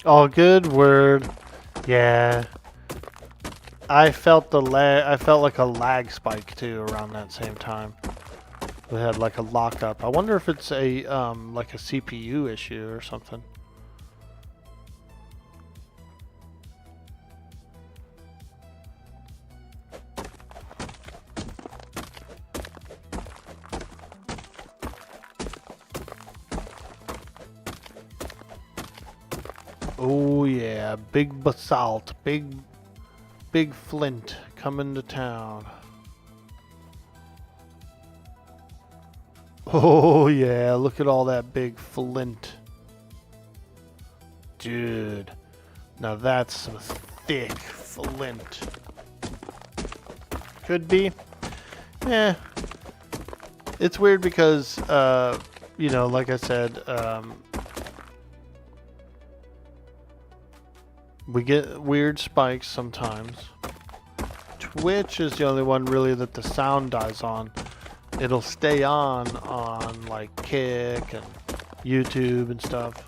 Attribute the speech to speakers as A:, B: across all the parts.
A: All good. Word. Yeah. I felt the lag. I felt like a lag spike too around that same time. We had like a lockup. I wonder if it's a like a CPU issue or something. Oh yeah, big basalt, big flint coming to town. Oh yeah, look at all that big flint. Dude, now that's some thick flint. Could be. Eh, it's weird because, you know, like I said, we get weird spikes sometimes. Twitch is the only one really that the sound dies on. It'll stay on like Kick and YouTube and stuff.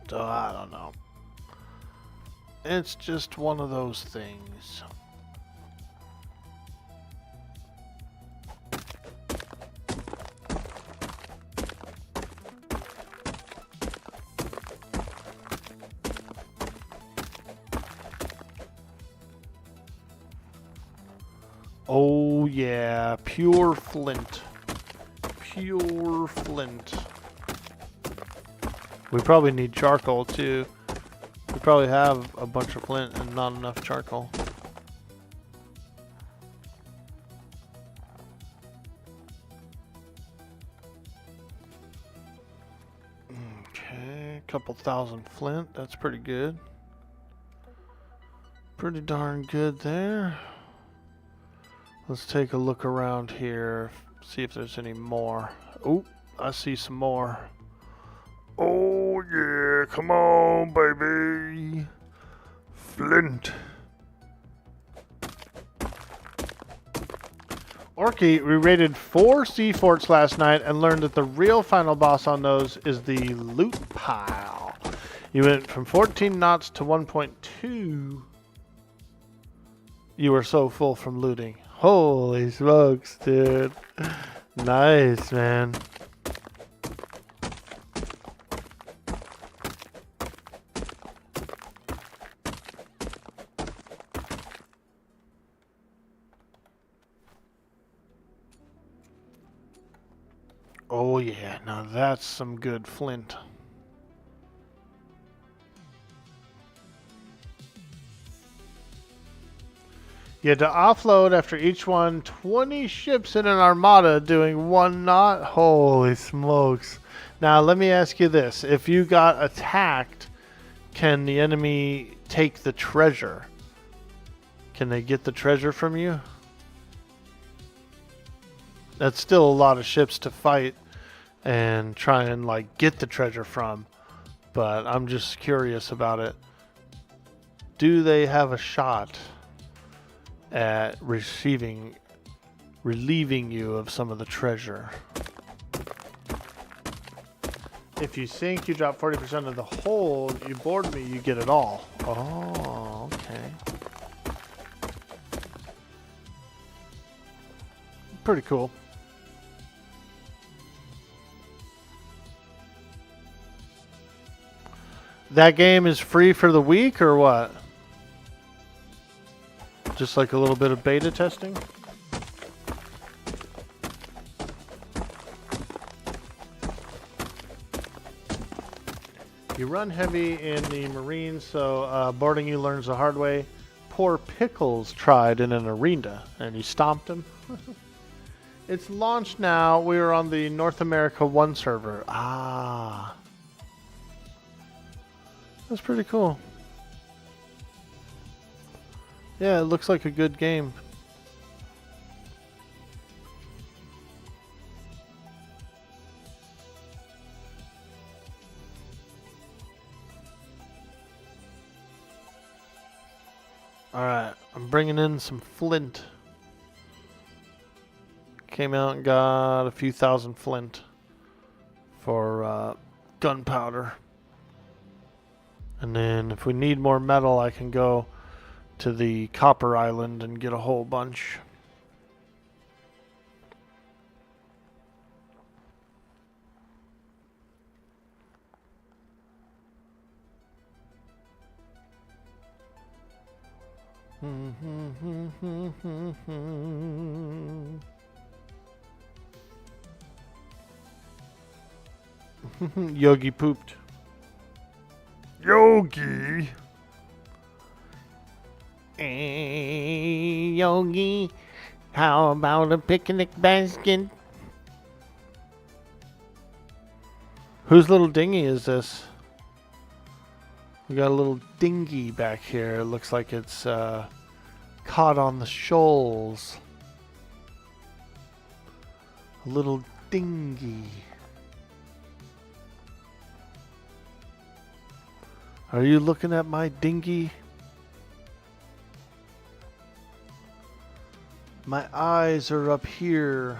A: So I don't know. It's just one of those things. Oh yeah, pure flint. Pure flint. We probably need charcoal too. We probably have a bunch of flint and not enough charcoal. Okay, a couple thousand flint. That's pretty good. Pretty darn good there. Let's take a look around here, see if there's any more. Oh, I see some more. Oh yeah, come on, baby. Flint. Orky, we raided 4 sea forts last night and learned that the real final boss on those is the loot pile. You went from 14 knots to 1.2. You were so full from looting. Holy smokes, dude. Nice, man. Oh yeah, now that's some good flint. You had to offload after each one 20 ships in an armada doing 1 knot. Holy smokes. Now let me ask you this. If you got attacked, can the enemy take the treasure? Can they get the treasure from you? That's still a lot of ships to fight and try and like get the treasure from. But I'm just curious about it. Do they have a shot at relieving you of some of the treasure? If you sink, you drop 40% of the hold. You board me, you get it all. Oh, okay. Pretty cool. That game is free for the week or what? Just like a little bit of beta testing? You run heavy in the Marines, so boarding you learns the hard way. Poor Pickles tried in an arena, and he stomped him. It's launched now. We are on the North America 1 server. Ah. That's pretty cool. Yeah, it looks like a good game. Alright, I'm bringing in some flint. Came out and got a few thousand flint for gunpowder. And then if we need more metal, I can go to the copper island and get a whole bunch. Yogi pooped. Yogi.
B: Hey, Yogi, how about a picnic basket?
A: Whose little dinghy is this? We got a little dinghy back here. It looks like it's caught on the shoals. A little dinghy. Are you looking at my dinghy? My eyes are up here.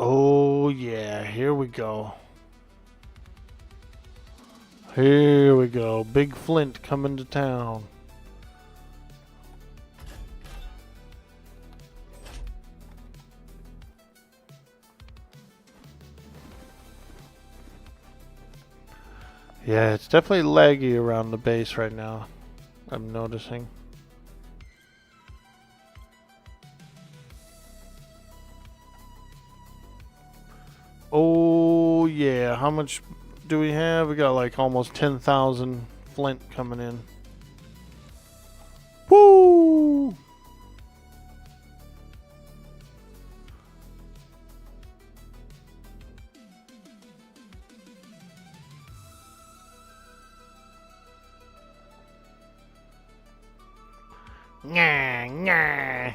A: Oh yeah, here we go. Here we go. Big Flint coming to town. Yeah, it's definitely laggy around the base right now. I'm noticing. Oh yeah, how much do we have? We got like almost 10,000 flint coming in. Woo!
B: Nah, nah.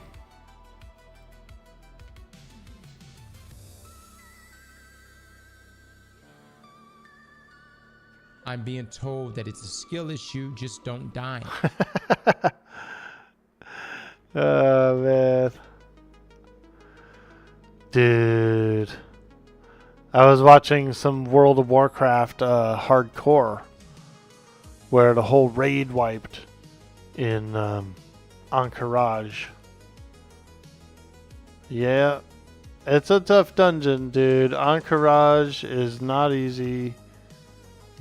C: I'm being told that it's a skill issue, just don't die.
A: Oh man. Dude. I was watching some World of Warcraft hardcore where the whole raid wiped in Encourage. Yeah. It's a tough dungeon, dude. Encourage is not easy.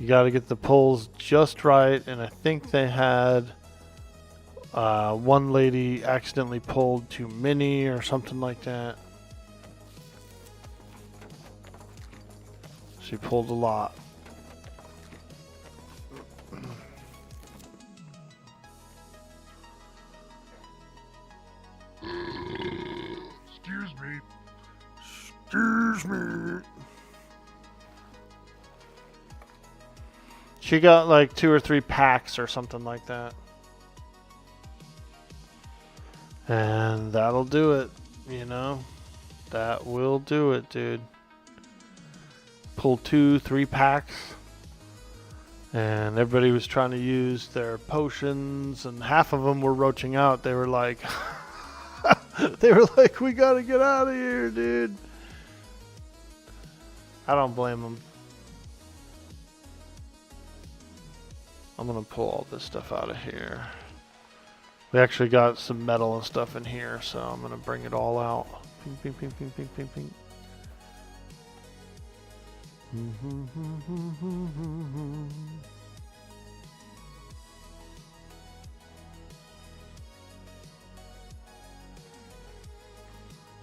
A: You got to get the pulls just right, and I think they had one lady accidentally pulled too many or something like that. She pulled a lot.
D: Excuse me.
A: Excuse me. She got like 2 or 3 packs or something like that. And that'll do it, you know? That will do it, dude. Pull 2, 3 packs. And everybody was trying to use their potions, and half of them were roaching out. They were like, we gotta get out of here, dude. I don't blame them. I'm gonna pull all this stuff out of here. We actually got some metal and stuff in here, so I'm gonna bring it all out. Ping, ping, ping, ping, ping, ping, ping.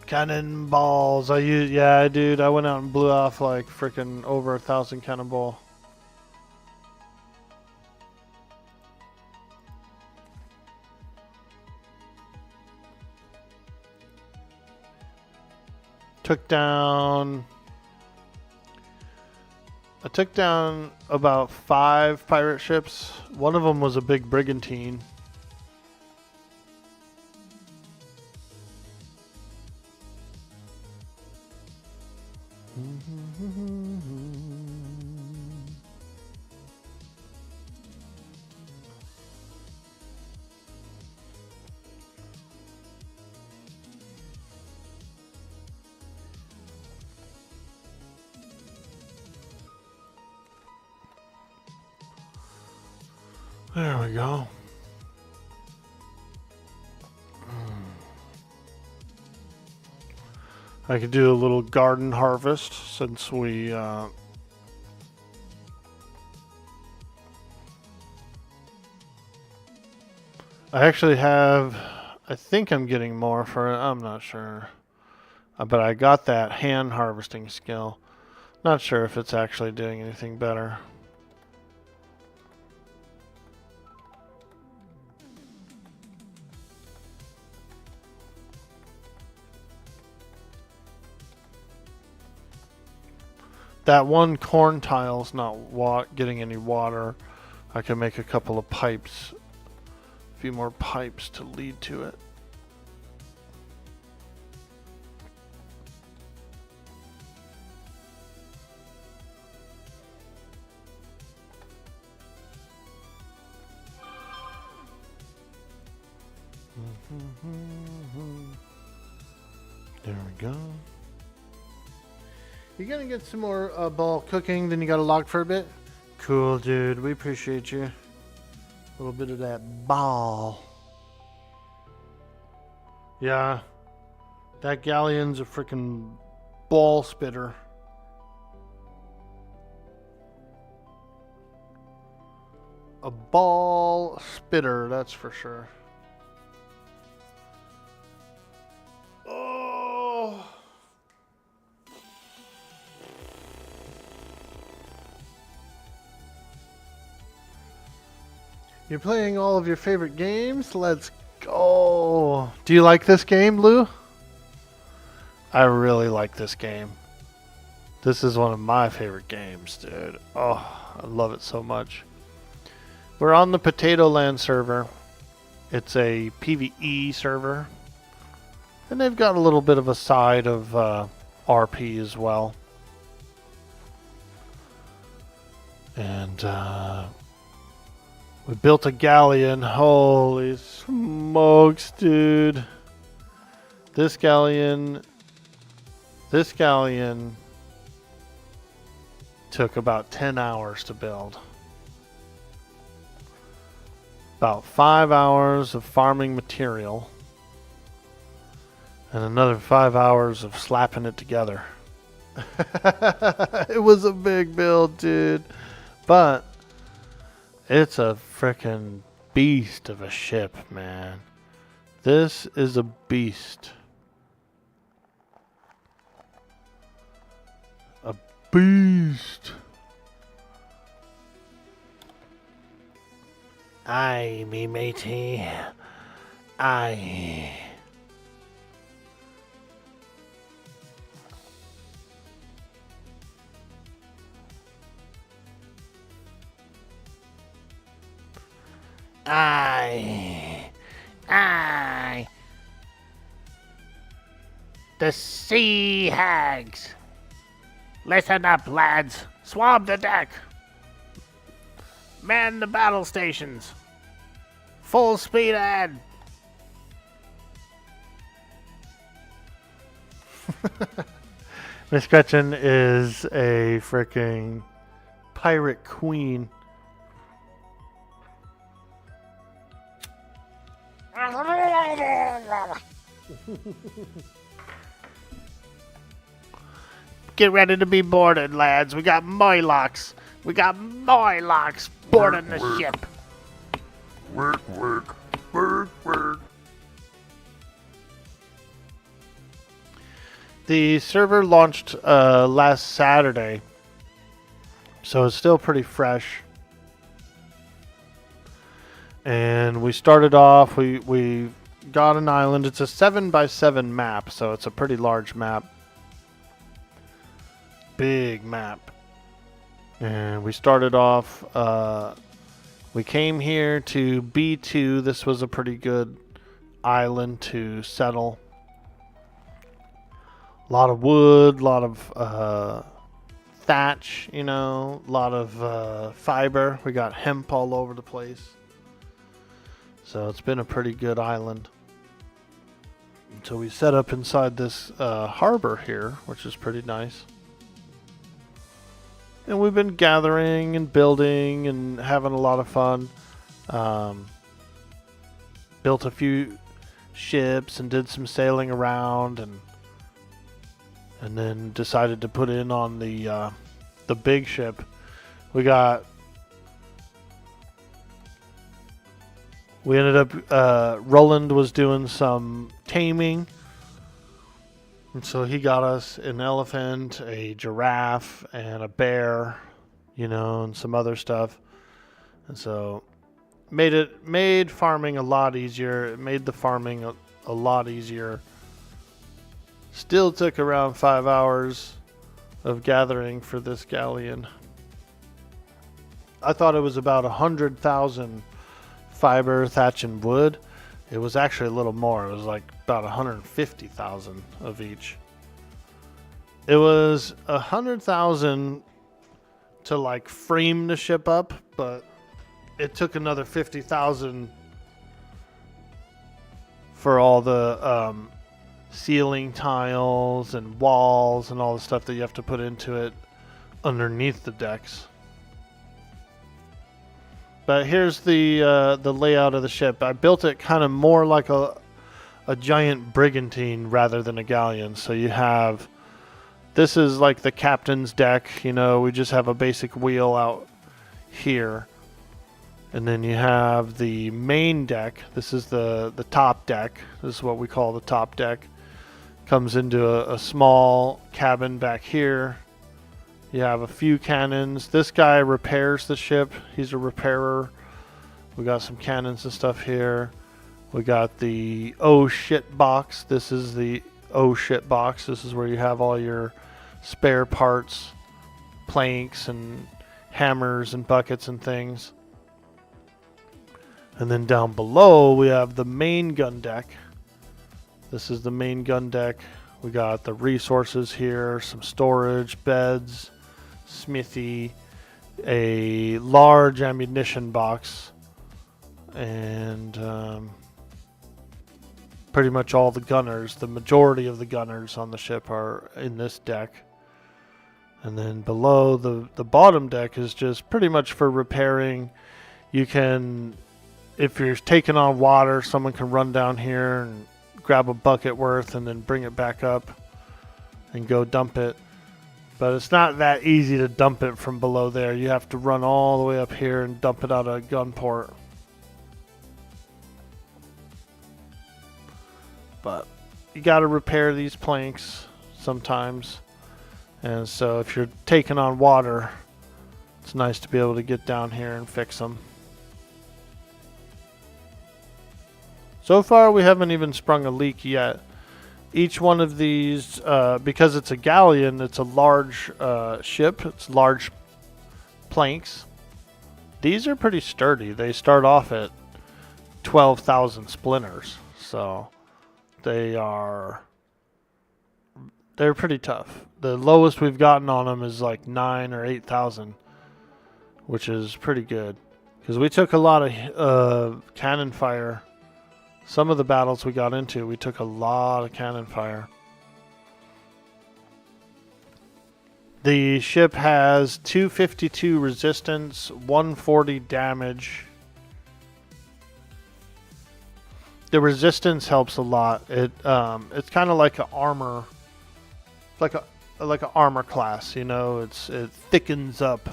A: Cannonballs. Yeah, dude. I went out and blew off like freaking over 1,000 cannonball. I took down about 5 pirate ships. One of them was a big brigantine. There we go. I could do a little garden harvest since we I actually have, I think I'm getting more for it. I'm not sure. But I got that hand harvesting skill. Not sure if it's actually doing anything better. That one corn tile's not getting any water. I can make a couple of pipes. A few more pipes to lead to it. There we go. You gonna get some more ball cooking, then you gotta log for a bit? Cool, dude. We appreciate you. A little bit of that ball. Yeah. That galleon's a freaking ball spitter. A ball spitter, that's for sure. Oh. You're playing all of your favorite games? Let's go. Do you like this game, Lou? I really like this game. This is one of my favorite games, dude. Oh, I love it so much. We're on the Potato Land server. It's a PvE server. And they've got a little bit of a side of RP as well. And we built a galleon. Holy smokes, dude. This galleon took about 10 hours to build. About 5 hours of farming material. And another 5 hours of slapping it together. It was a big build, dude. But it's a frickin' beast of a ship, man. This is a beast. A beast. Aye, me matey. Aye.
B: Aye. Aye. The sea hags. Listen up, lads. Swab the deck. Man the battle stations. Full speed ahead.
A: Miss Gretchen is a freaking pirate queen.
B: Get ready to be boarded, lads. We got Moylocks. We got Moylocks boarding the ship.
D: Work, work, work, work.
A: The server launched last Saturday, so it's still pretty fresh. And we started off, we got an island. It's a 7x7 map, so it's a pretty large map. Big map. And we started off, we came here to B2. This was a pretty good island to settle. A lot of wood, a lot of thatch, you know, a lot of fiber. We got hemp all over the place. So it's been a pretty good island. So we set up inside this harbor here, which is pretty nice. And we've been gathering and building and having a lot of fun. Built a few ships and did some sailing around, and then decided to put in on the big ship. We ended up, Roland was doing some taming. And so he got us an elephant, a giraffe, and a bear, you know, and some other stuff. And so made farming a lot easier. It made the farming a lot easier. Still took around 5 hours of gathering for this galleon. I thought it was about 100,000 fiber, thatch, and wood. It was actually a little more. It was like about 150,000 of each. It was 100,000 to like frame the ship up, but it took another 50,000 for all the ceiling tiles and walls and all the stuff that you have to put into it underneath the decks. But here's the layout of the ship. I built it kind of more like a giant brigantine rather than a galleon. So you have, this is like the captain's deck. You know, we just have a basic wheel out here. And then you have the main deck. This is the top deck. This is what we call the top deck. Comes into a small cabin back here. You have a few cannons. This guy repairs the ship. He's a repairer. We got some cannons and stuff here. We got the oh shit box. This is the oh shit box. This is where you have all your spare parts, planks and hammers and buckets and things. And then down below we have the main gun deck. This is the main gun deck. We got the resources here, some storage, beds, smithy, a large ammunition box, and pretty much all the gunners. The majority of the gunners on the ship are in this deck. And then below, the bottom deck is just pretty much for repairing. You can, if you're taking on water, someone can run down here and grab a bucket worth and then bring it back up and go dump it. But it's not that easy to dump it from below there. You have to run all the way up here and dump it out of gunport. But you got to repair these planks sometimes. And so if you're taking on water, it's nice to be able to get down here and fix them. So far we haven't even sprung a leak yet. Each one of these, because it's a galleon, it's a large ship. It's large planks. These are pretty sturdy. They start off at 12,000 splinters. So they're pretty tough. The lowest we've gotten on them is like 9 or 8,000, which is pretty good. Because we took a lot of cannon fire. Some of the battles we got into, we took a lot of cannon fire. The ship has 252 resistance, 140 damage, The resistance helps a lot. It's kind of like an armor, like an armor class. You know, it thickens up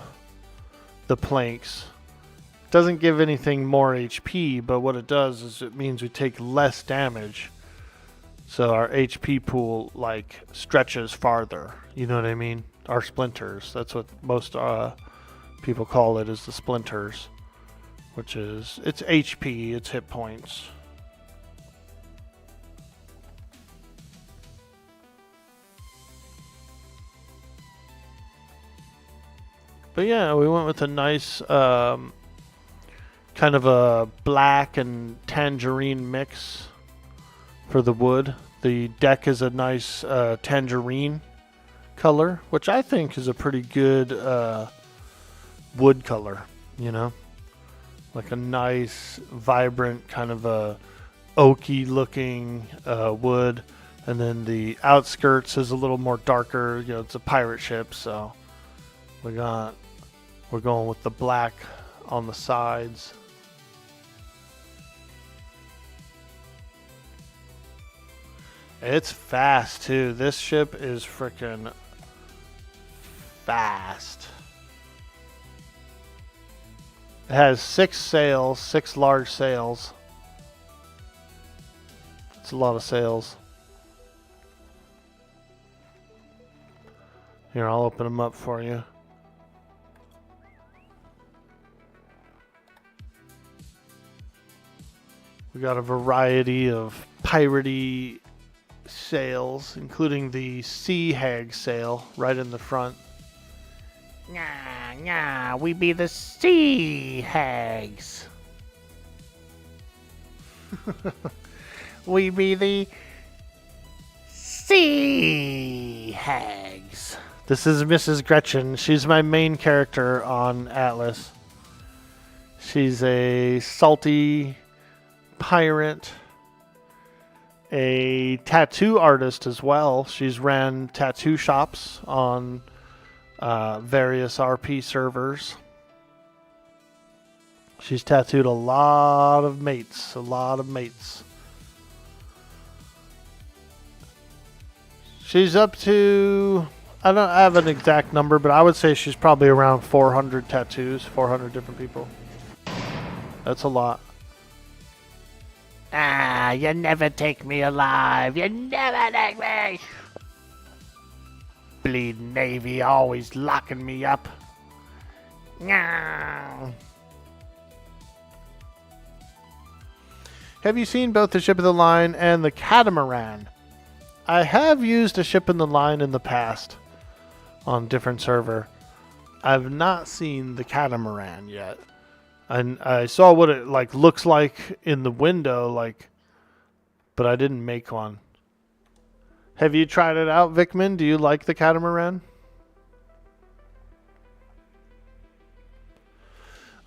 A: the planks. Doesn't give anything more HP, but what it does is it means we take less damage. So our HP pool like stretches farther. You know what I mean? Our splinters. That's what most people call it, is the splinters, which is it's HP, it's hit points. But yeah, we went with a nice kind of a black and tangerine mix for the wood. The deck is a nice tangerine color, which I think is a pretty good wood color, you know? Like a nice, vibrant, kind of a oaky looking wood. And then the outskirts is a little more darker. You know, it's a pirate ship, so we're going with the black on the sides. It's fast too. This ship is freaking fast. It has 6 sails, 6 large sails. It's a lot of sails. Here, I'll open them up for you. We got a variety of piratey sails, including the Sea Hag sail right in the front.
B: Nah, nah, we be the Sea Hags. We be the Sea Hags.
A: This is Mrs. Gretchen. She's my main character on Atlas. She's a salty pirate, a tattoo artist as well. She's ran tattoo shops on various RP servers. She's tattooed a lot of mates. She's up to, I don't have an exact number, but I would say she's probably around 400 tattoos, 400 different people. That's a lot.
B: Ah, you never take me alive. You never take me. Bleeding Navy always locking me up. Nah.
A: Have you seen both the Ship of the Line and the Catamaran? I have used a Ship in the Line in the past on different server. I've not seen the Catamaran yet. And I saw what it looks like in the window, but I didn't make one. Have you tried it out, Vickman? Do you like the Catamaran?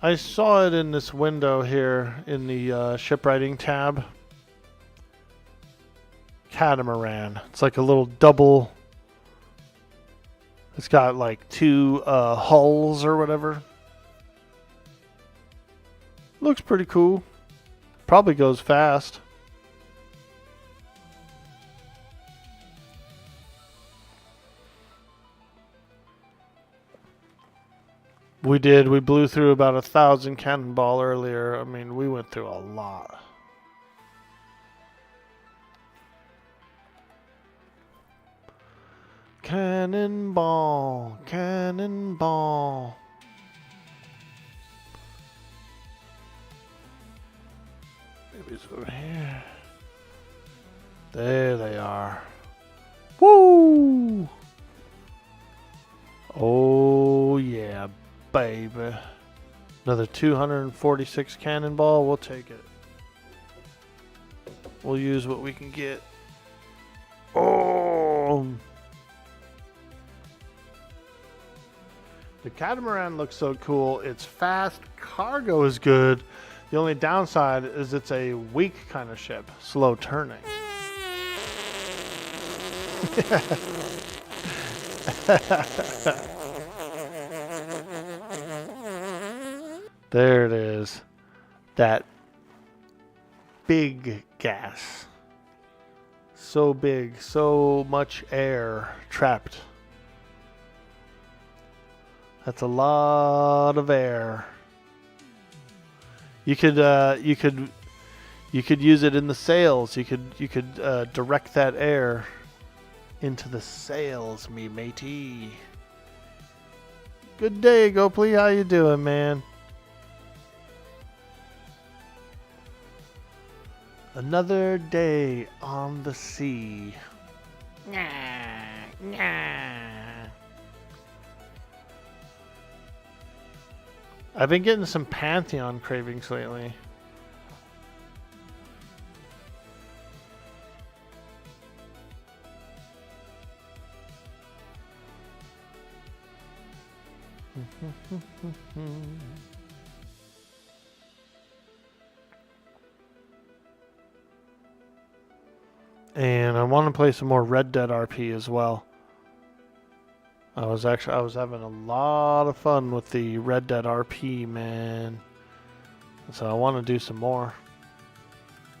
A: I saw it in this window here in the shipwriting tab. Catamaran. It's like a little double. It's got like 2 hulls or whatever. Looks pretty cool. Probably goes fast. We did. We blew through about 1,000 cannonball earlier. I mean, we went through a lot. Cannonball, cannonball. Maybe it's over here. There they are. Woo! Oh yeah, baby. Another 246 cannonball. We'll take it. We'll use what we can get. Oh! The Catamaran looks so cool. It's fast. Cargo is good. The only downside is it's a weak kind of ship. Slow turning. There it is. That big gas. So big, so much air trapped. That's a lot of air. You could use it in the sails. You could direct that air into the sails, me matey. Good day, Gopley. How you doing, man? Another day on the sea. I've been getting some Pantheon cravings lately. And I want to play some more Red Dead RP as well. I was having a lot of fun with the Red Dead RP, man. So I want to do some more.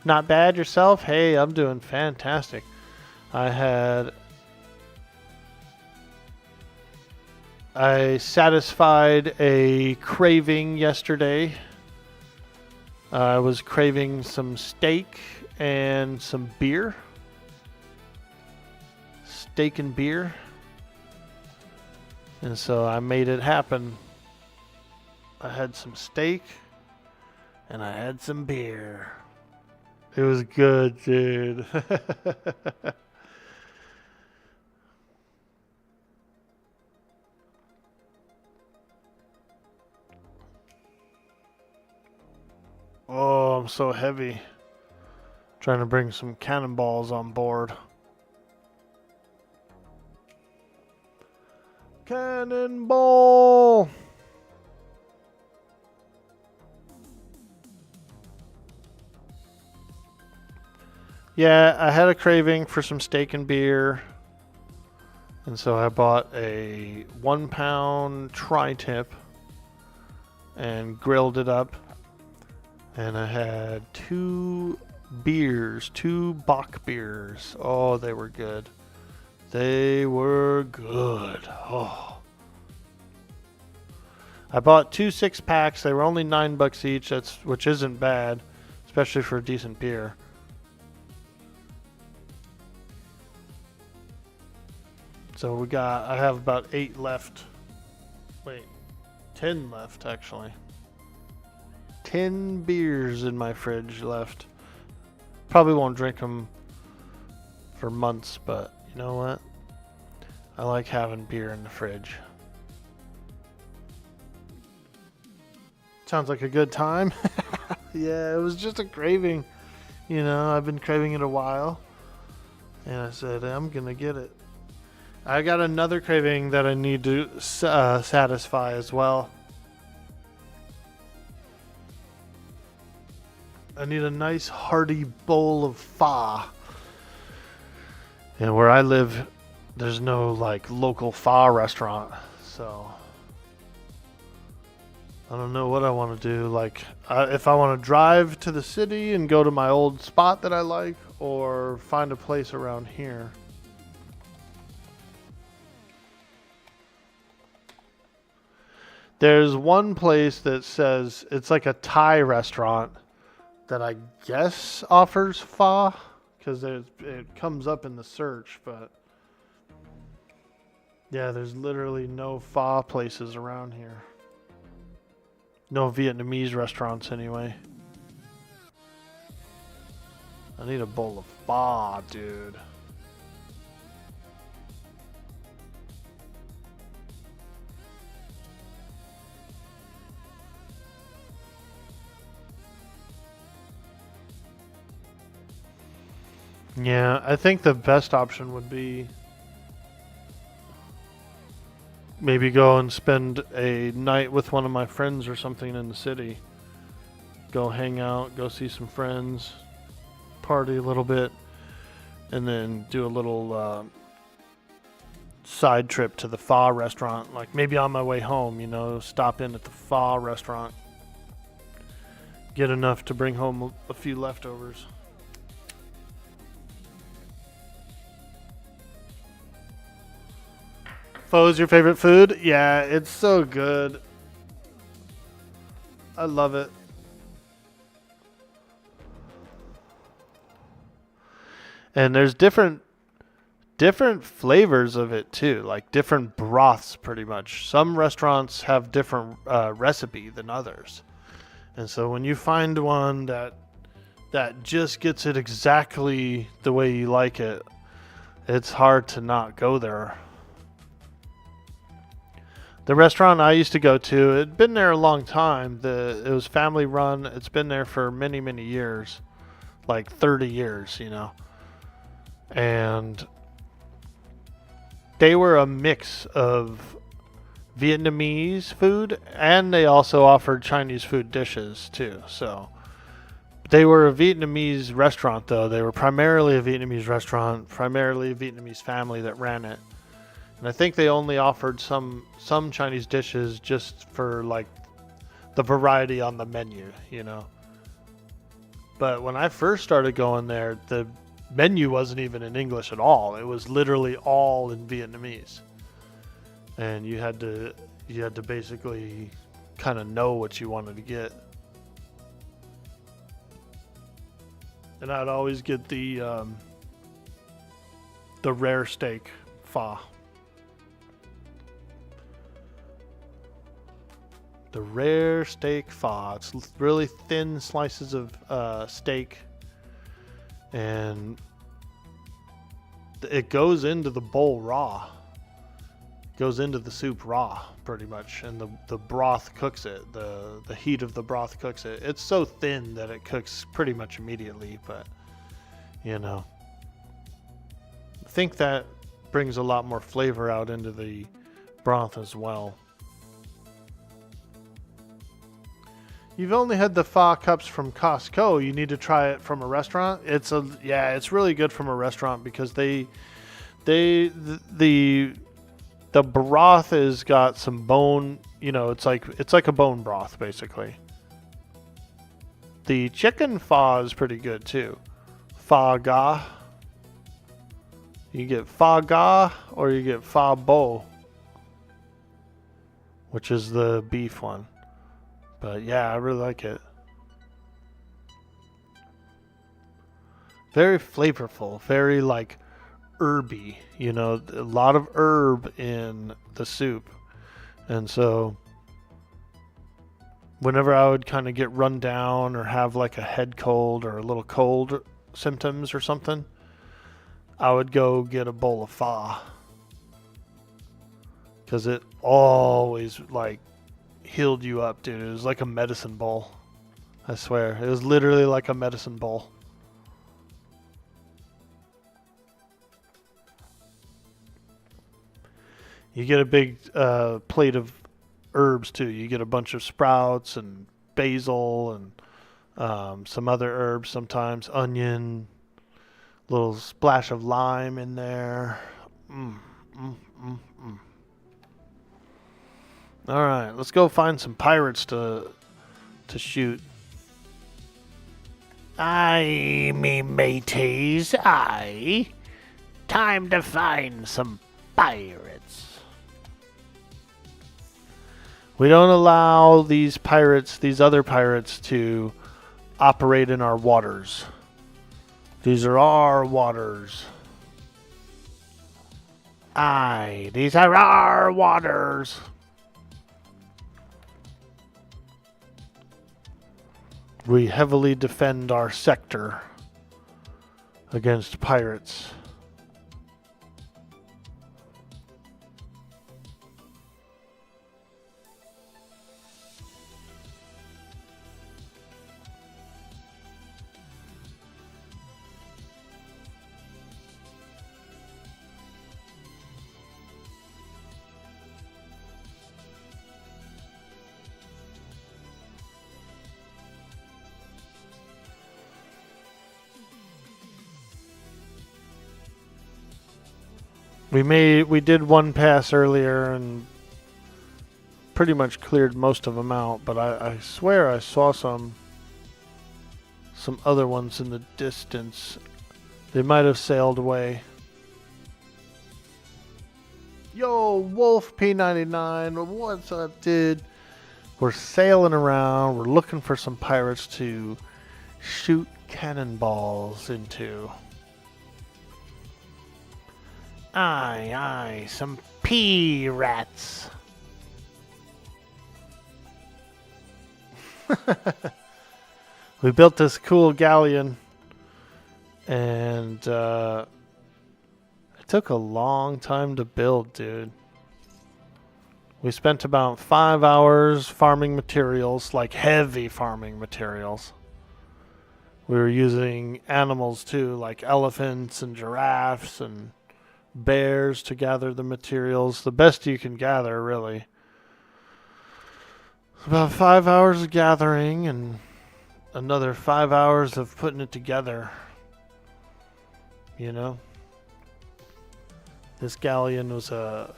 A: Not bad yourself? Hey, I'm doing fantastic. I satisfied a craving yesterday. I was craving some steak and some beer. Steak and beer. And so I made it happen. I had some steak and I had some beer. It was good, dude. Oh, I'm so heavy. Trying to bring some cannonballs on board. Cannonball! Yeah, I had a craving for some steak and beer. And so I bought a 1 pound tri-tip and grilled it up. And I had 2 beers, 2 Bock beers. Oh, they were good. They were good. Oh. I bought 2 6-packs. They were only $9 each, which isn't bad, especially for a decent beer. So I have about 8 left. Wait, 10 left actually. 10 beers in my fridge left. Probably won't drink them for months, but you know what? I like having beer in the fridge. Sounds like a good time. Yeah, it was just a craving. You know, I've been craving it a while. And I said, I'm going to get it. I got another craving that I need to satisfy as well. I need a nice hearty bowl of pho. And where I live, there's no like local pho restaurant, so I don't know what I want to do. Like, if I want to drive to the city and go to my old spot that I like, or find a place around here. There's one place that says it's like a Thai restaurant that I guess offers pho, because it comes up in the search, but yeah, there's literally no pho places around here. No Vietnamese restaurants anyway. I need a bowl of pho, dude. Yeah, I think the best option would be maybe go and spend a night with one of my friends or something in the city. Go hang out, go see some friends, party a little bit, and then do a little side trip to the pho restaurant. Like maybe on my way home, you know, stop in at the pho restaurant. Get enough to bring home a few leftovers. Pho is your favorite food? Yeah, it's so good. I love it. And there's different flavors of it too, like different broths pretty much. Some restaurants have different recipe than others. And so when you find one that just gets it exactly the way you like it, it's hard to not go there. The restaurant I used to go to, it'd been there a long time. It was family run. It's been there for many, many years, like 30 years, you know. And they were a mix of Vietnamese food, and they also offered Chinese food dishes too. So they were a Vietnamese restaurant, though. They were primarily a Vietnamese restaurant, primarily a Vietnamese family that ran it. And I think they only offered some Chinese dishes just for like the variety on the menu, you know. But when I first started going there, the menu wasn't even in English at all. It was literally all in Vietnamese. And you had to basically kind of know what you wanted to get. And I'd always get the rare steak pho. The rare steak pho. It's really thin slices of steak, and it goes into the bowl raw. It goes into the soup raw, pretty much, and the broth cooks it. The heat of the broth cooks it. It's so thin that it cooks pretty much immediately, but you know, I think that brings a lot more flavor out into the broth as well. You've only had the pho cups from Costco. You need to try it from a restaurant. It's really good from a restaurant because the broth has got some bone. You know, it's like a bone broth basically. The chicken pho is pretty good too. Pho ga. You get pho ga or you get pho bo, which is the beef one. But yeah, I really like it. Very flavorful, very like herby, you know, a lot of herb in the soup. And so whenever I would kind of get run down or have like a head cold or a little cold symptoms or something, I would go get a bowl of pho. Because it always like healed you up, dude. It was like a medicine bowl. I swear. It was literally like a medicine bowl. You get a big plate of herbs too. You get a bunch of sprouts and basil and some other herbs sometimes. Onion. Little splash of lime in there. All right, let's go find some pirates to shoot.
B: Aye, me mateys, aye. Time to find some pirates.
A: We don't allow these other pirates, to operate in our waters. These are our waters.
B: Aye, these are our waters.
A: We heavily defend our sector against pirates. We did one pass earlier and pretty much cleared most of them out, but I swear I saw some other ones in the distance. They might have sailed away. Yo, Wolf P99, what's up, dude? We're sailing around. We're looking for some pirates to shoot cannonballs into.
B: Aye, aye, some pea rats.
A: We built this cool galleon, and it took a long time to build, dude. We spent about 5 hours farming materials, like heavy farming materials. We were using animals too, like elephants and giraffes and bears to gather the materials. The best you can gather, really. About 5 hours of gathering and another 5 hours of putting it together. You know? This galleon was a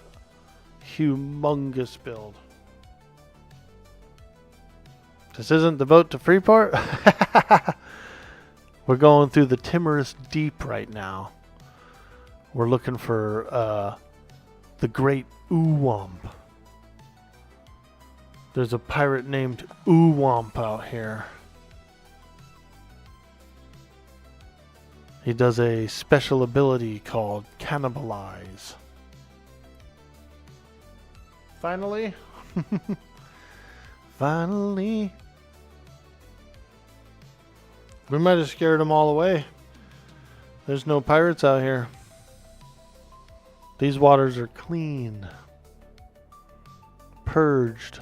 A: humongous build. This isn't the boat to Freeport? We're going through the timorous deep right now. We're looking for the Great Uwamp. There's a pirate named Uwamp out here. He does a special ability called Cannibalize. Finally. Finally. We might have scared them all away. There's no pirates out here. These waters are clean. Purged.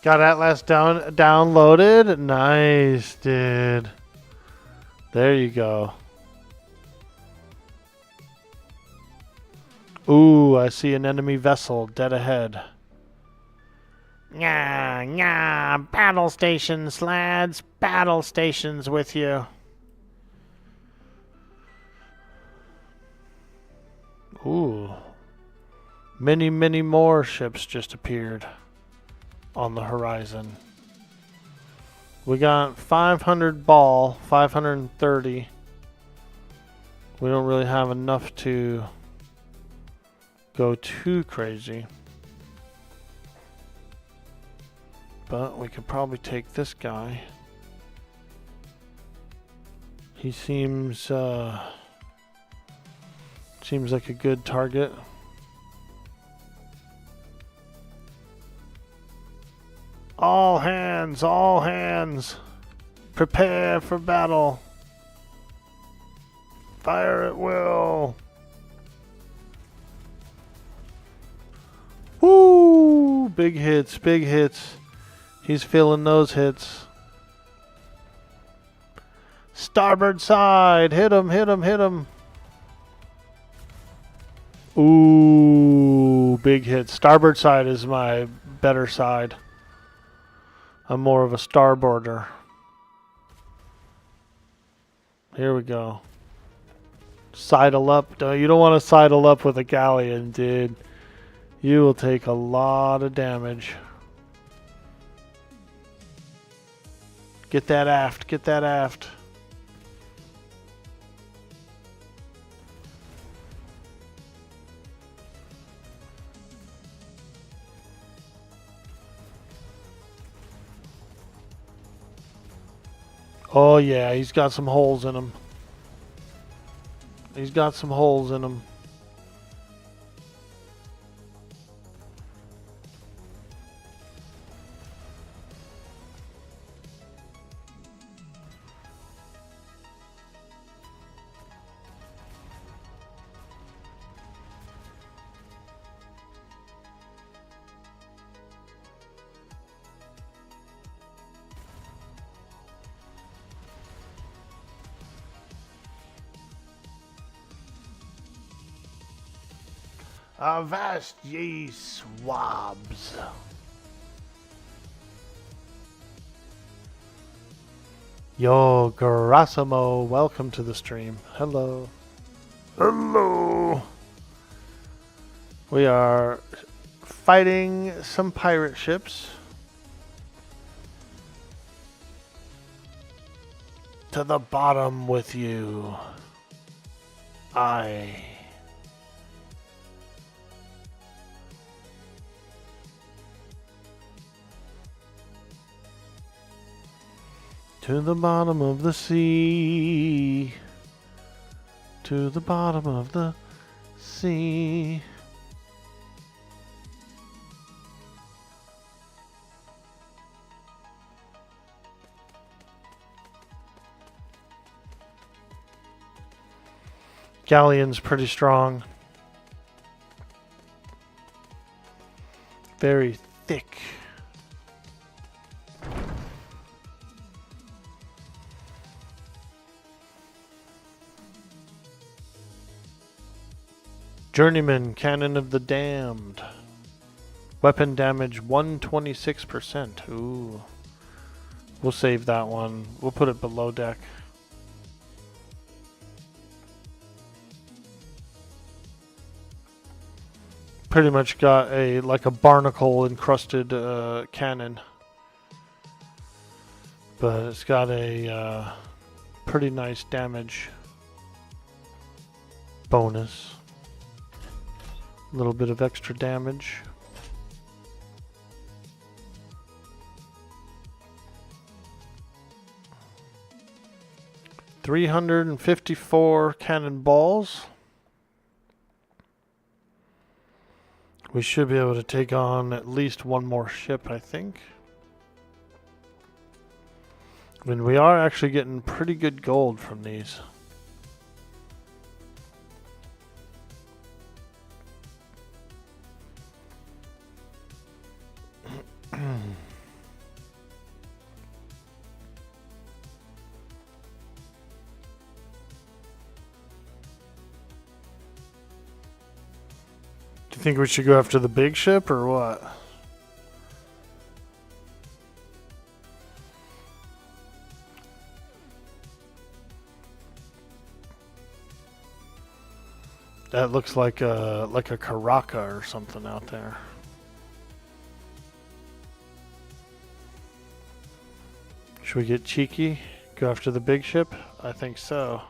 A: Got Atlas downloaded. Nice, dude. There you go. Ooh, I see an enemy vessel dead ahead.
B: Nyah, nyah, battle stations, lads. Battle stations with you.
A: Ooh. Many, many more ships just appeared on the horizon. We got 500 ball, 530. We don't really have enough to go too crazy. But we could probably take this guy. He seems like a good target. All hands, prepare for battle. Fire at will. Woo! Big hits, big hits. He's feeling those hits. Starboard side, hit him, hit him, hit him. Ooh, big hit. Starboard side is my better side. I'm more of a starboarder. Here we go. Sidle up. No, you don't want to sidle up with a galleon, dude. You will take a lot of damage. Get that aft. Get that aft. Oh yeah, he's got some holes in him. He's got some holes in him. Avast ye swabs. Yo, Gerasimo, welcome to the stream. Hello.
D: Hello.
A: We are fighting some pirate ships. To the bottom with you. I. To the bottom of the sea. To the bottom of the sea. Galleon's pretty strong. Very thick. Journeyman, Cannon of the Damned. Weapon damage 126%. Ooh. We'll save that one. We'll put it below deck. Pretty much got a like a barnacle encrusted cannon, but it's got a pretty nice damage bonus. A little bit of extra damage. $354 cannonballs. We should be able to take on at least one more ship, I think. I mean, we are actually getting pretty good gold from these. Do you think we should go after the big ship or what? That looks like a Karaka or something out there. Should we get cheeky? Go after the big ship? I think so.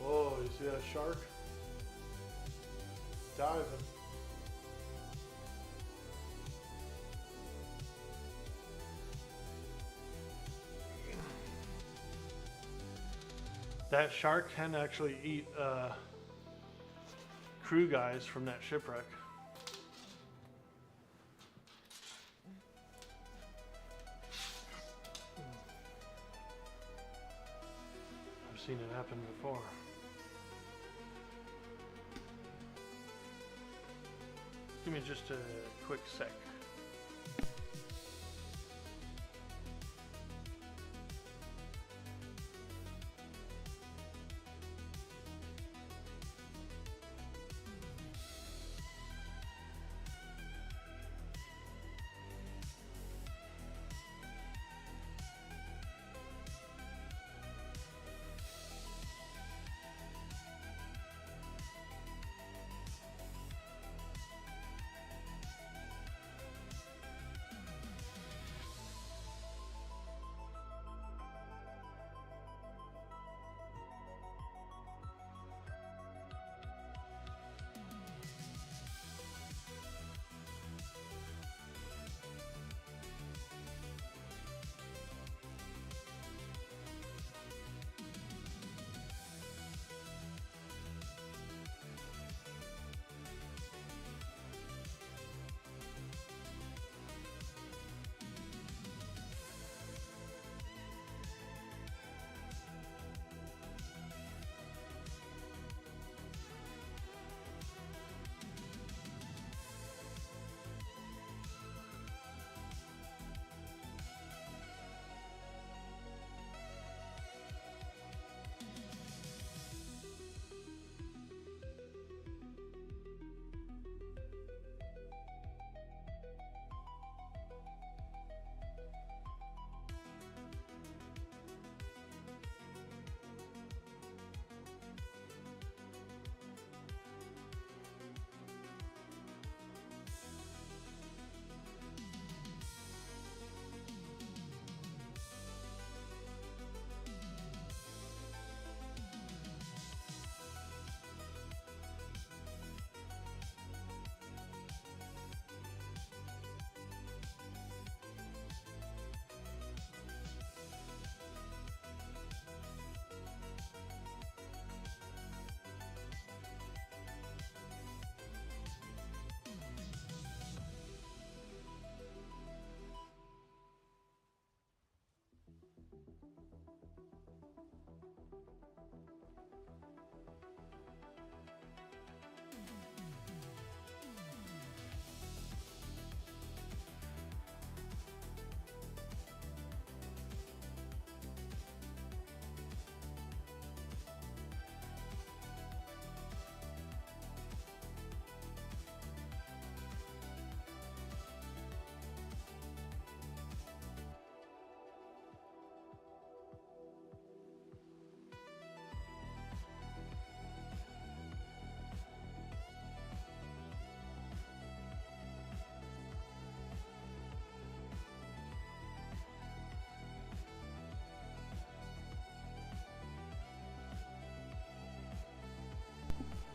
A: Whoa, you see that shark? Diving. That shark can actually eat crew guys from that shipwreck. I've seen it happen before. Give me just a quick sec.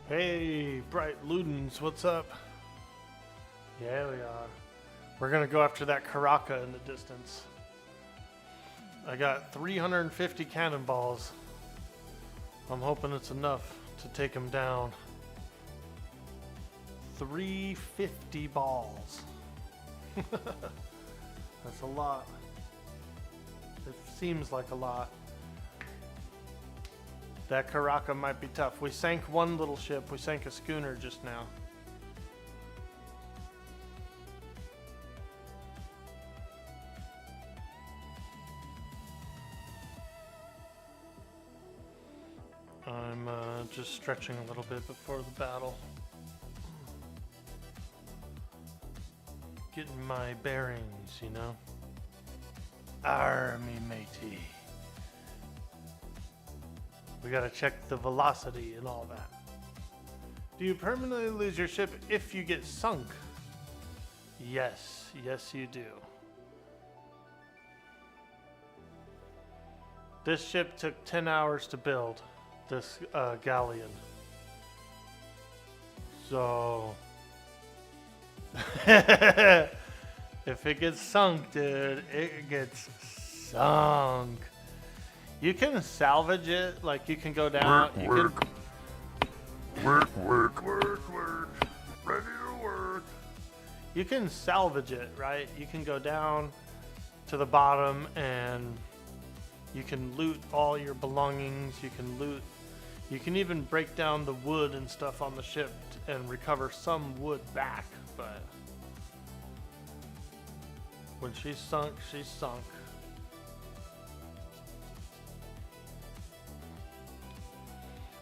A: Hey, Bright Ludens, what's up? Yeah, we are. We're gonna go after that Karaka in the distance. I got 350 cannonballs. I'm hoping it's enough to take him down. 350 balls. That's a lot. It seems like a lot. That Karaka might be tough. We sank one little ship. We sank a schooner just now. I'm just stretching a little bit before the battle. Getting my bearings, you know? Army matey. We gotta check the velocity and all that. Do you permanently lose your ship if you get sunk? Yes, yes you do. This ship took 10 hours to build, this galleon. So... if it gets sunk, dude, it gets sunk. You can salvage it, like you can go down.
D: Work. Ready to work.
A: You can salvage it, right? You can go down to the bottom and you can loot all your belongings. You can even break down the wood and stuff on the ship and recover some wood back. But when she's sunk, she's sunk.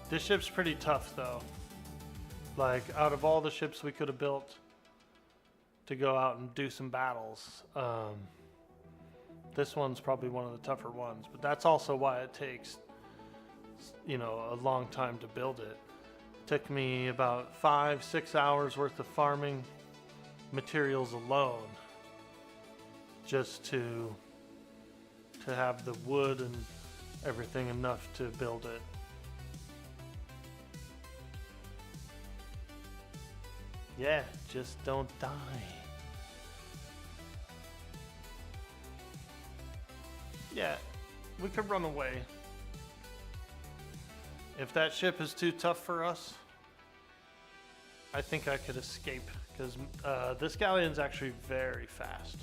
A: This ship's pretty tough though. Like, out of all the ships we could have built to go out and do some battles, this one's probably one of the tougher ones. But that's also why it takes, you know, a long time to build it. Took me about 5-6 hours worth of farming materials alone just to have the wood and everything enough to build it. Yeah, just don't die. Yeah, we could run away. If that ship is too tough for us, I think I could escape, because this galleon's actually very fast.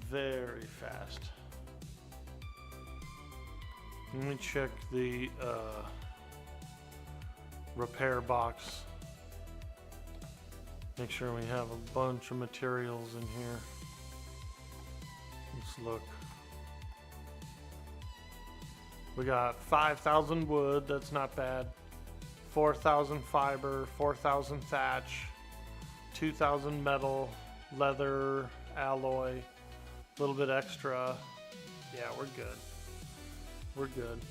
A: Very fast. Let me check the repair box. Make sure we have a bunch of materials in here. Let's look. We got 5,000 wood, that's not bad. 4,000 fiber, 4,000 thatch, 2,000 metal, leather, alloy, a little bit extra. Yeah, we're good. We're good.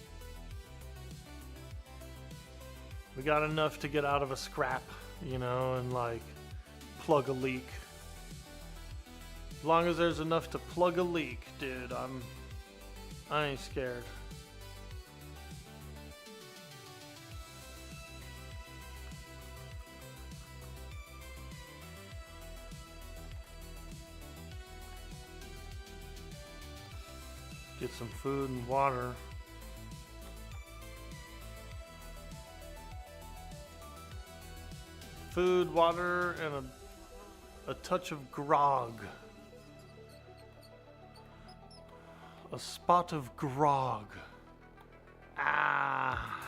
A: We got enough to get out of a scrap, you know, and like plug a leak. As long as there's enough to plug a leak, dude, I ain't scared. Get some food and water. Food, water, and a touch of grog. A spot of grog.
B: Ah.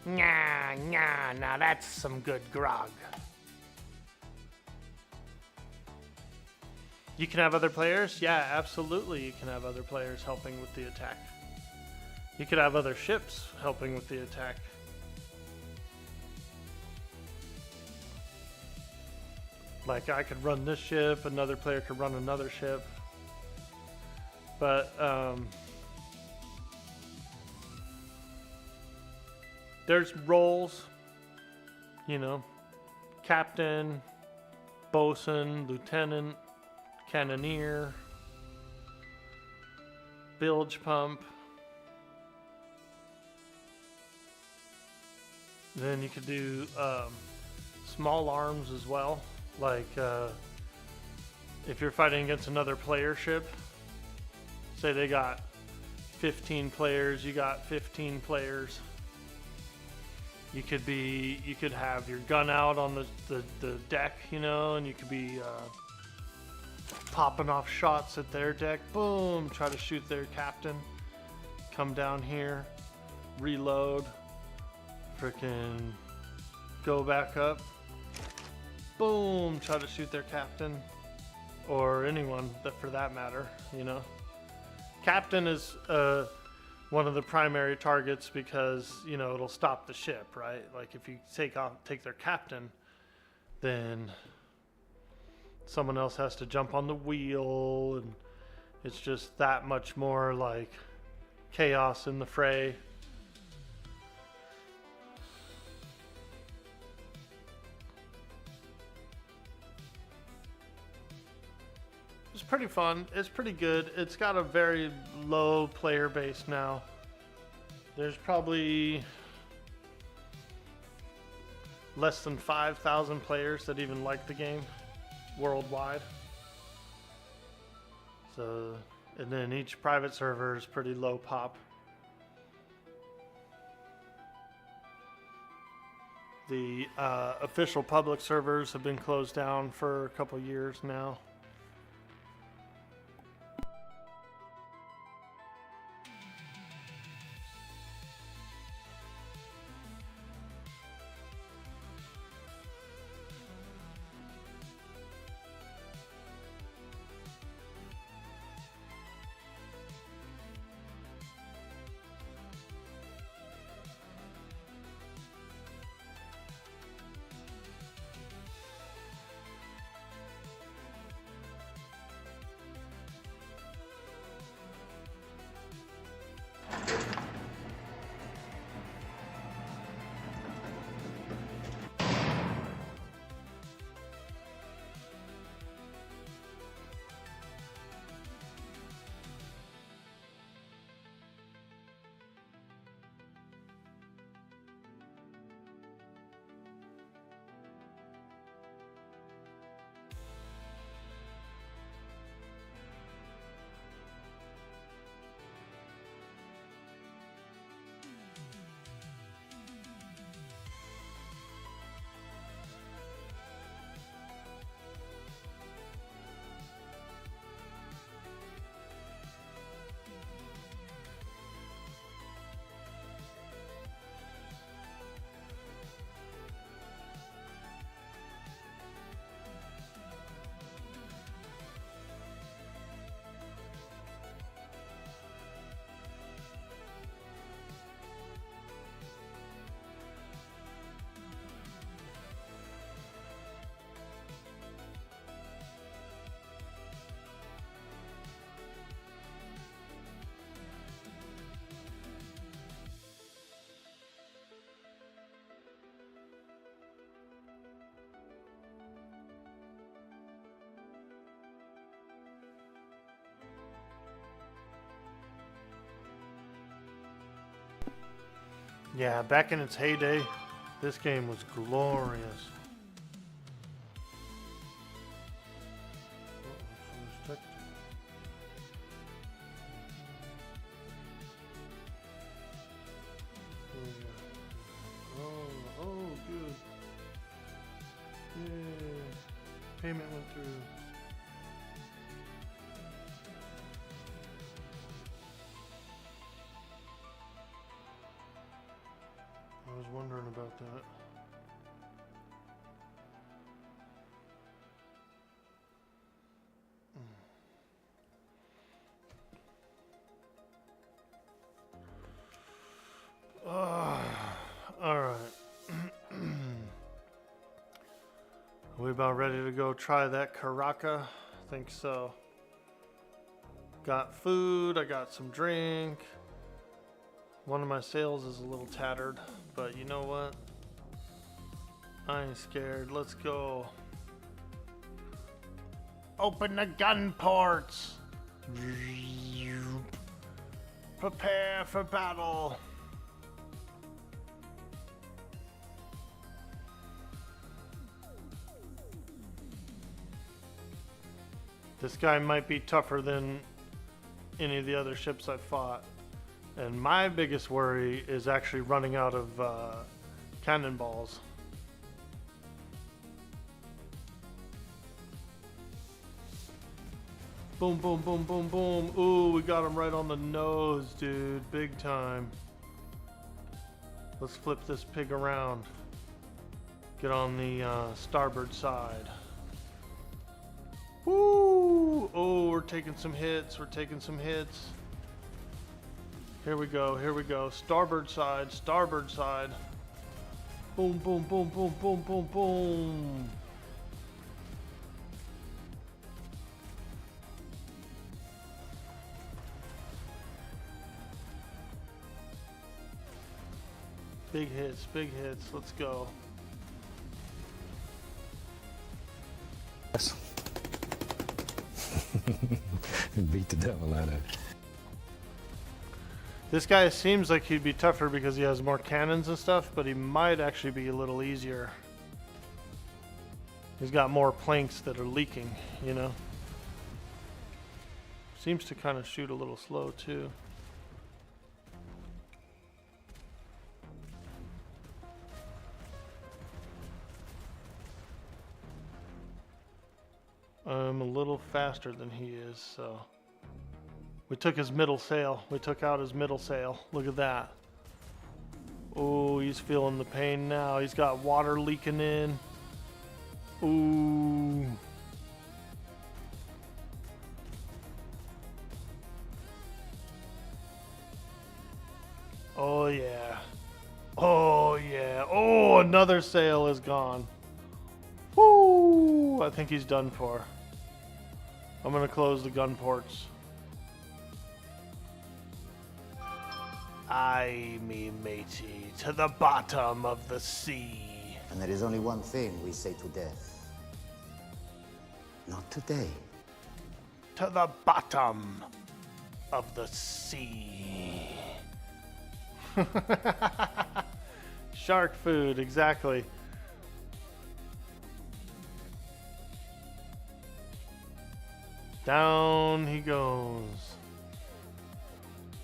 B: Now that's some good grog.
A: You can have other players? Yeah, absolutely you can have other players helping with the attack. You could have other ships helping with the attack. Like, I could run this ship, another player could run another ship. But, there's roles, you know, captain, bosun, lieutenant, cannoneer, bilge pump. Then you could do small arms as well. Like if you're fighting against another player ship, say they got 15 players, you got 15 players. You could have your gun out on the deck, you know, and you could be popping off shots at their deck. Boom, try to shoot their captain. Come down here, reload, freaking go back up. Boom, try to shoot their captain. Or anyone that for that matter, you know. Captain is one of the primary targets because, you know, it'll stop the ship, right? Like if you take their captain, then someone else has to jump on the wheel, and it's just that much more like chaos in the fray. It's pretty fun. It's pretty good. It's got a very low player base now. There's probably less than 5,000 players that even like the game worldwide. So, and then each private server is pretty low pop. The official public servers have been closed down for a couple years now. Yeah, back in its heyday, this game was glorious. Oh, good. Yeah, payment went through. I was wondering about that. All right. Are we about ready to go try that Caraca? I think so. Got food, I got some drink. One of my sails is a little tattered, but you know what? I ain't scared. Let's go.
B: Open the gun ports.
A: Prepare for battle. This guy might be tougher than any of the other ships I've fought. And my biggest worry is actually running out of cannonballs. Boom, boom, boom, boom, boom. Ooh, we got him right on the nose, dude. Big time. Let's flip this pig around. Get on the starboard side. Woo! Oh, we're taking some hits. We're taking some hits. Here we go. Here we go. Starboard side. Starboard side. Boom, boom, boom, boom, boom, boom, boom. Big hits. Big hits. Let's go.
E: Yes. Beat the devil out of it.
A: This guy seems like he'd be tougher because he has more cannons and stuff, but he might actually be a little easier. He's got more planks that are leaking, you know. Seems to kind of shoot a little slow too. I'm a little faster than he is, so. We took his middle sail. We took out his middle sail. Look at that. Oh, he's feeling the pain now. He's got water leaking in. Ooh. Oh, yeah. Oh, yeah. Oh, another sail is gone. Woo! I think he's done for. I'm going to close the gun ports. Aye, me matey, to the bottom of the sea.
F: And there is only one thing we say to death. Not today.
A: To the bottom of the sea. Shark food, exactly. Down he goes.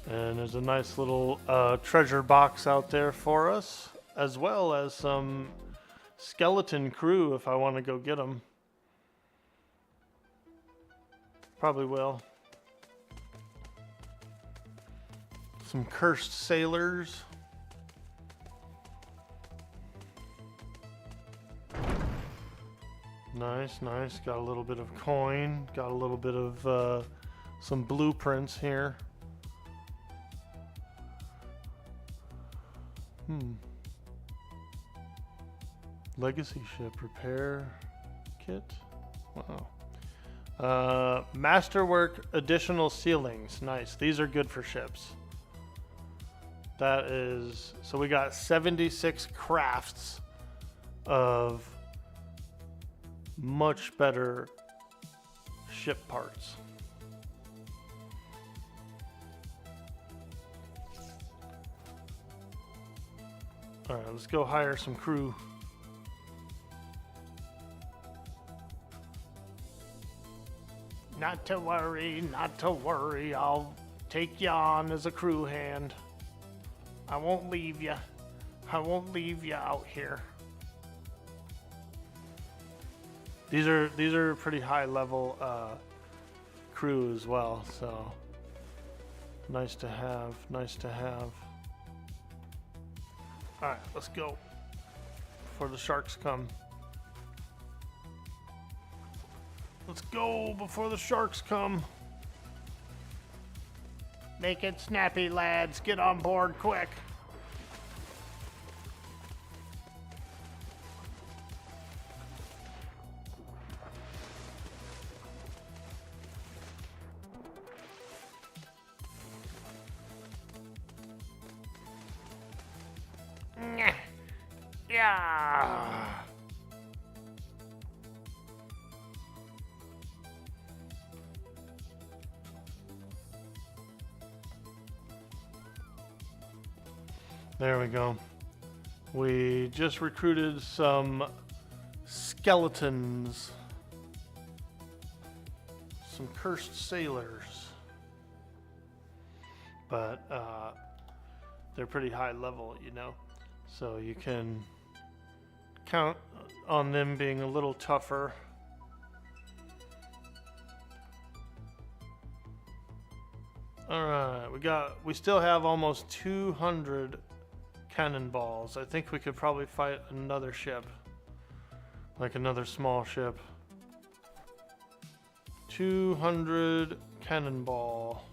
A: And there's a nice little treasure box out there for us, as well as some skeleton crew if I want to go get them. Probably will. Some cursed sailors. Nice, nice. Got a little bit of coin. Got a little bit of some blueprints here. Legacy ship repair kit. Wow. Masterwork additional ceilings. Nice. These are good for ships. That is, so we got 76 crafts of much better ship parts. All right, let's go hire some crew.
B: Not to worry, not to worry. I'll take you on as a crew hand. I won't leave you. I won't leave you out here.
A: These are pretty high level crew as well, so nice to have, nice to have. All right, let's go before the sharks come. Let's go before the sharks come.
B: Make it snappy, lads. Get on board quick. Yeah.
A: There we go. We just recruited some skeletons. some cursed sailors. But they're pretty high level, you know, so you can count on them being a little tougher. Alright, we still have almost 200 cannonballs. I think we could probably fight another ship. Like another small ship. 200 cannonball.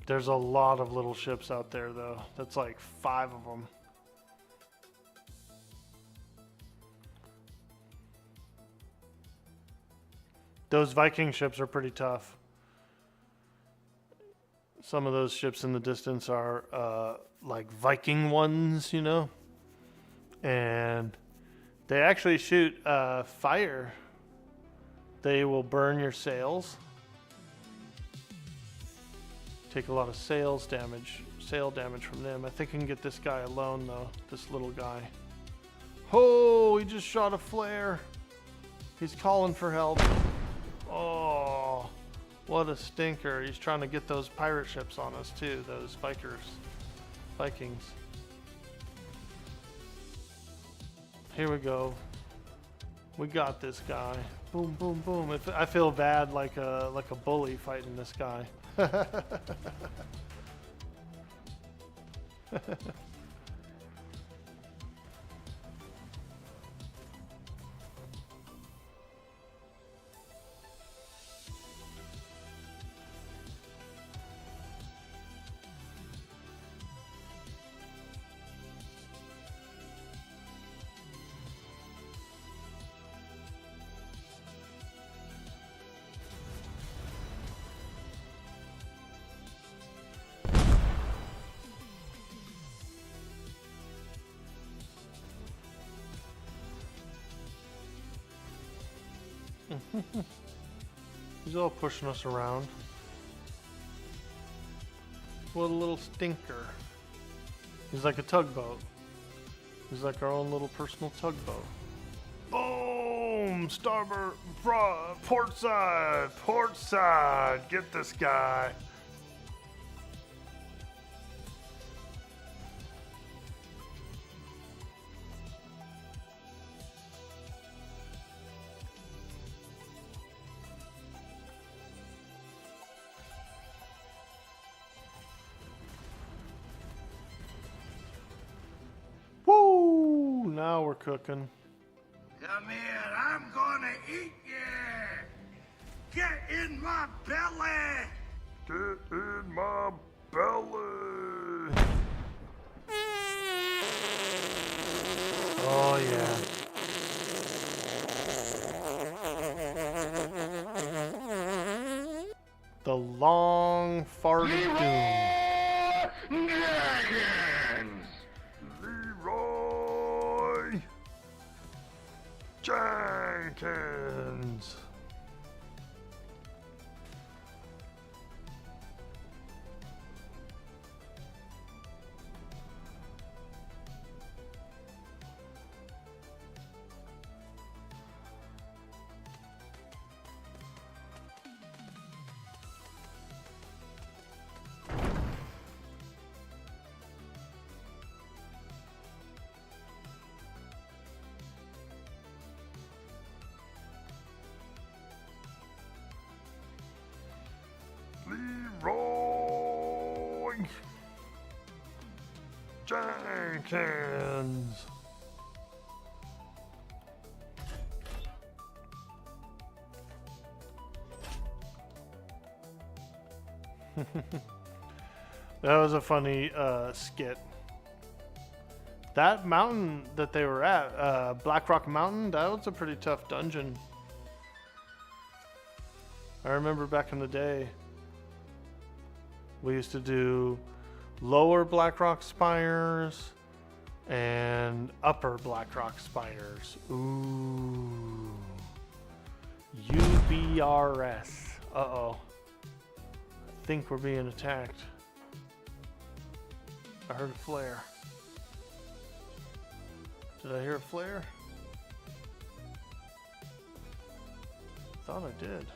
A: There's a lot of little ships out there though. That's like 5 of them. Those Viking ships are pretty tough. Some of those ships in the distance are like Viking ones, you know? And they actually shoot fire. They will burn your sails. Take a lot of sail damage from them. I think I can get this guy alone though, this little guy. Oh, he just shot a flare. He's calling for help. Oh, what a stinker. He's trying to get those pirate ships on us too, those Vikings. Here we go. We got this guy. Boom, boom, boom. I feel bad like a bully fighting this guy. He's all pushing us around. What a little stinker. He's like a tugboat. He's like our own little personal tugboat. Boom! Starboard, port side, port side. Get this guy. Woo! Now we're cooking.
D: Come here, I'm gonna eat you! Get in my belly! Get in my belly!
A: Oh yeah. The long farted doom.
D: Dragons! Leroy Jenkins! Leroy Jenkins.
A: That was a funny skit. That mountain that they were at, Black Rock Mountain, that was a pretty tough dungeon. I remember back in the day, we used to do lower Black Rock Spires and upper Black Rock Spires. Ooh. UBRS. Uh-oh. I think we're being attacked. I heard a flare. Did I hear a flare? thought I did.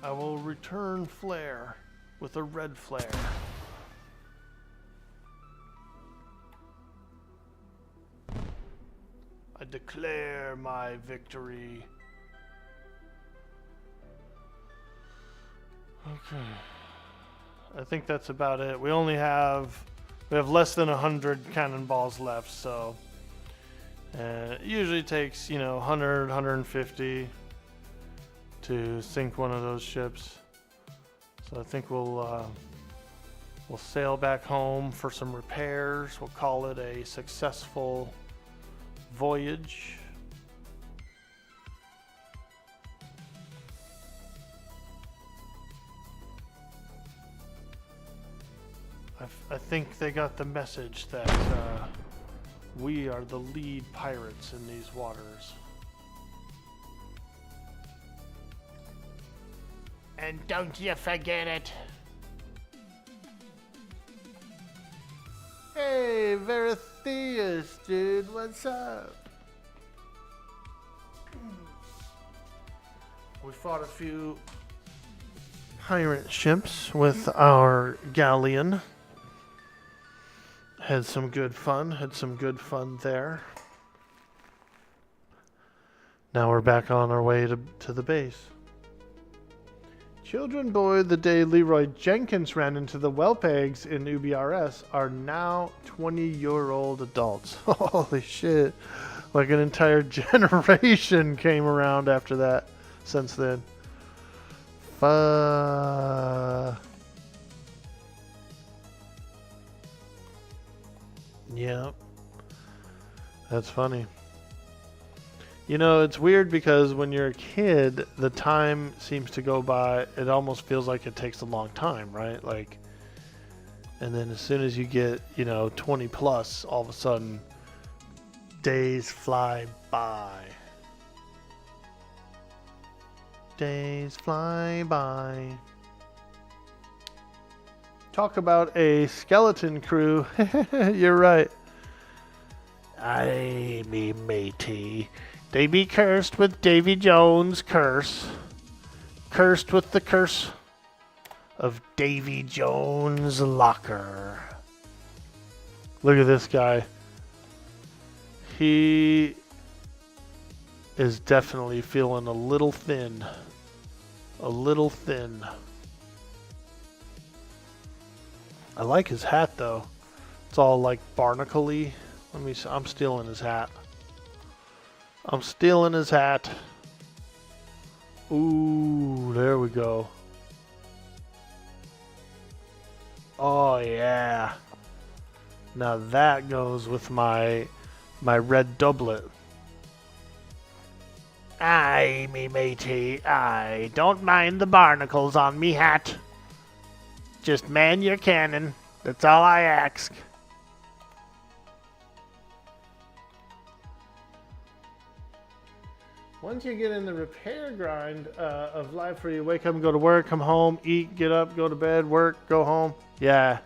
A: I will return flare with a red flare. I declare my victory. Okay. I think that's about it. We have less than 100 cannonballs left, so it usually takes, 100, 150 to sink one of those ships. So I think we'll sail back home for some repairs. We'll call it a successful voyage. I think they got the message that we are the lead pirates in these waters.
B: And don't you forget it.
A: Hey, Verdello, dude, what's up? We fought a few pirate ships with our galleon. Had some good fun there. Now we're back on our way to the base. Children boy the day Leroy Jenkins ran into the whelp-eggs in UBRS are now 20-year-old adults. Holy shit. Like an entire generation came around after that, since then. Yeah. That's funny. It's weird because when you're a kid, the time seems to go by. It almost feels like it takes a long time, right? Like, and then as soon as you get, 20 plus, all of a sudden, days fly by. Days fly by. Talk about a skeleton crew. You're right. Aye, me matey. They be cursed with Davy Jones' curse. Cursed with the curse of Davy Jones' locker. Look at this guy. He is definitely feeling a little thin. A little thin. I like his hat though. It's all like barnacle-y. Let me see. I'm stealing his hat. I'm stealing his hat. Ooh, there we go. Oh yeah. Now that goes with my red doublet.
B: Aye, me matey, aye. Don't mind the barnacles on me hat. Just man your cannon. That's all I ask.
A: Once you get in the repair grind of life where you wake up and go to work, come home, eat, get up, go to bed, work, go home. Yeah.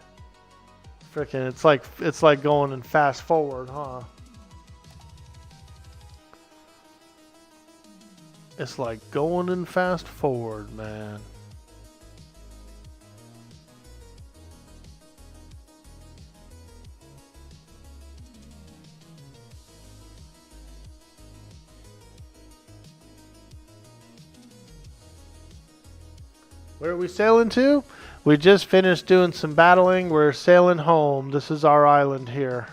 A: Frickin' it's like going in fast forward, huh? It's like going in fast forward, man. Where are we sailing to? We just finished doing some battling. We're sailing home. This is our island here.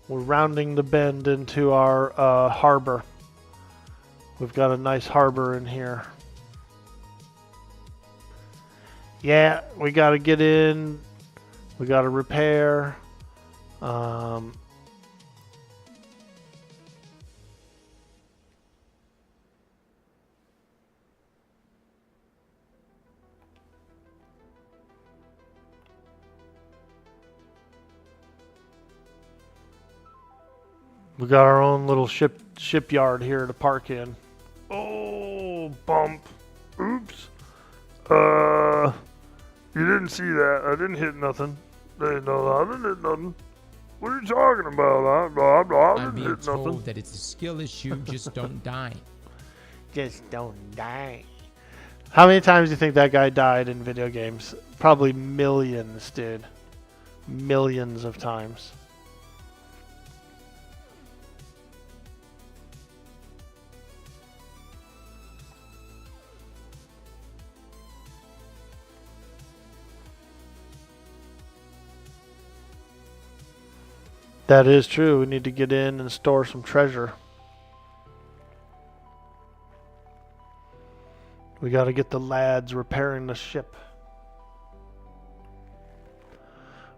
A: We're rounding the bend into our harbor. We've got a nice harbor in here. Yeah, we got to get in. We got to repair. We got our own little shipyard here to park in. Oh, bump. Oops. You didn't see that. I didn't hit nothing. I didn't hit nothing. What are you talking about? I
C: I'm
A: didn't
C: being
A: hit nothing.
C: told that it's a skill issue, just don't die.
A: just don't die. How many times do you think that guy died in video games? Probably millions, dude. Millions of times. That is true. We need to get in and store some treasure. We got to get the lads repairing the ship.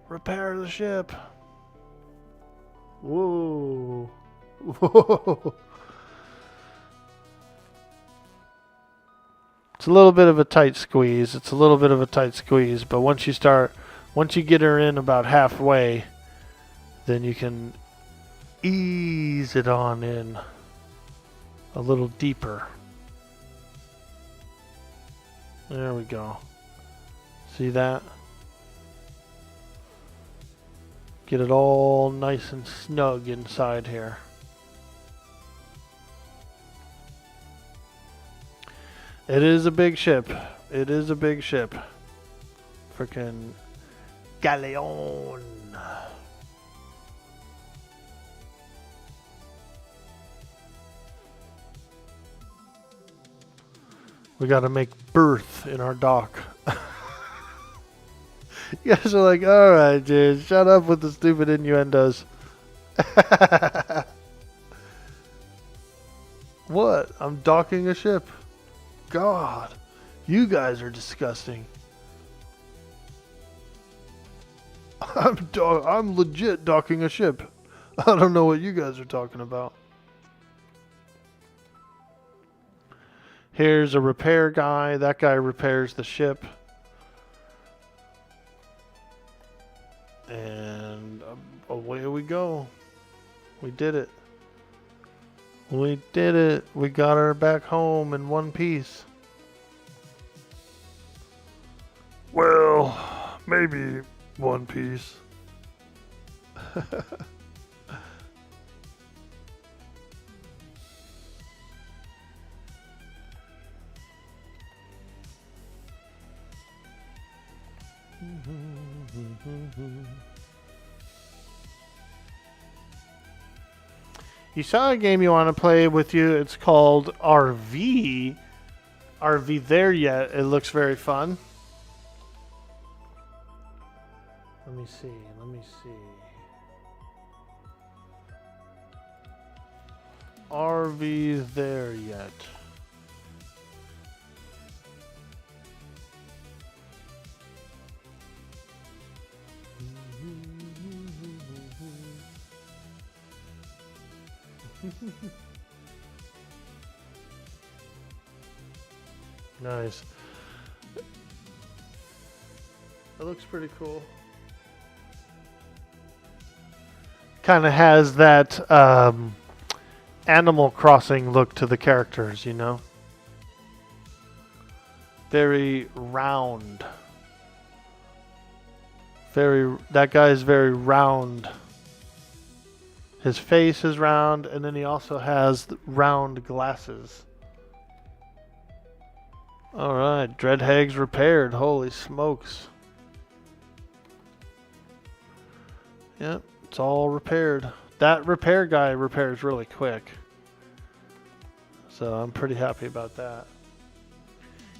A: Repair the ship. Whoa. Whoa. It's a little bit of a tight squeeze. It's a little bit of a tight squeeze, but once you get her in about halfway, then you can ease it on in a little deeper. There we go. See that? Get it all nice and snug inside here. It is a big ship. It is a big ship. Frickin' galleon. We gotta make berth in our dock. You guys are like, alright, dude, shut up with the stupid innuendos. What? I'm docking a ship. God, you guys are disgusting. I'm legit docking a ship. I don't know what you guys are talking about. Here's a repair guy. That guy repairs the ship. And away we go. We did it. We did it. We got her back home in one piece.
D: Well, maybe one piece.
A: You saw a game you want to play with you. It's called RV. RV There Yet. It looks very fun. Let me see. Let me see. RV There Yet. Nice. It looks pretty cool. Kind of has that Animal Crossing look to the characters, you know? Very round. That guy is very round. His face is round, and then he also has round glasses. Alright, Dread Hags repaired. Holy smokes. Yep, it's all repaired. That repair guy repairs really quick. So I'm pretty happy about that.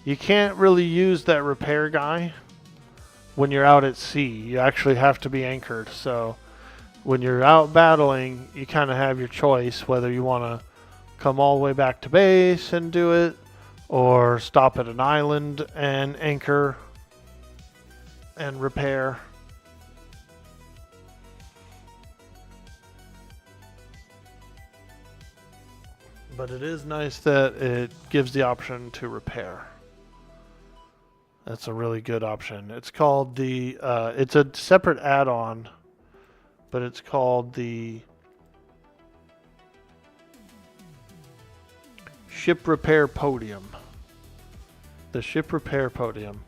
A: You can't really use that repair guy when you're out at sea. You actually have to be anchored. So when you're out battling, you kind of have your choice whether you want to come all the way back to base and do it, or stop at an island and anchor and repair. But it is nice that it gives the option to repair. That's a really good option. It's called the, it's a separate add-on, but it's called the Ship Repair Podium. The Ship Repair Podium.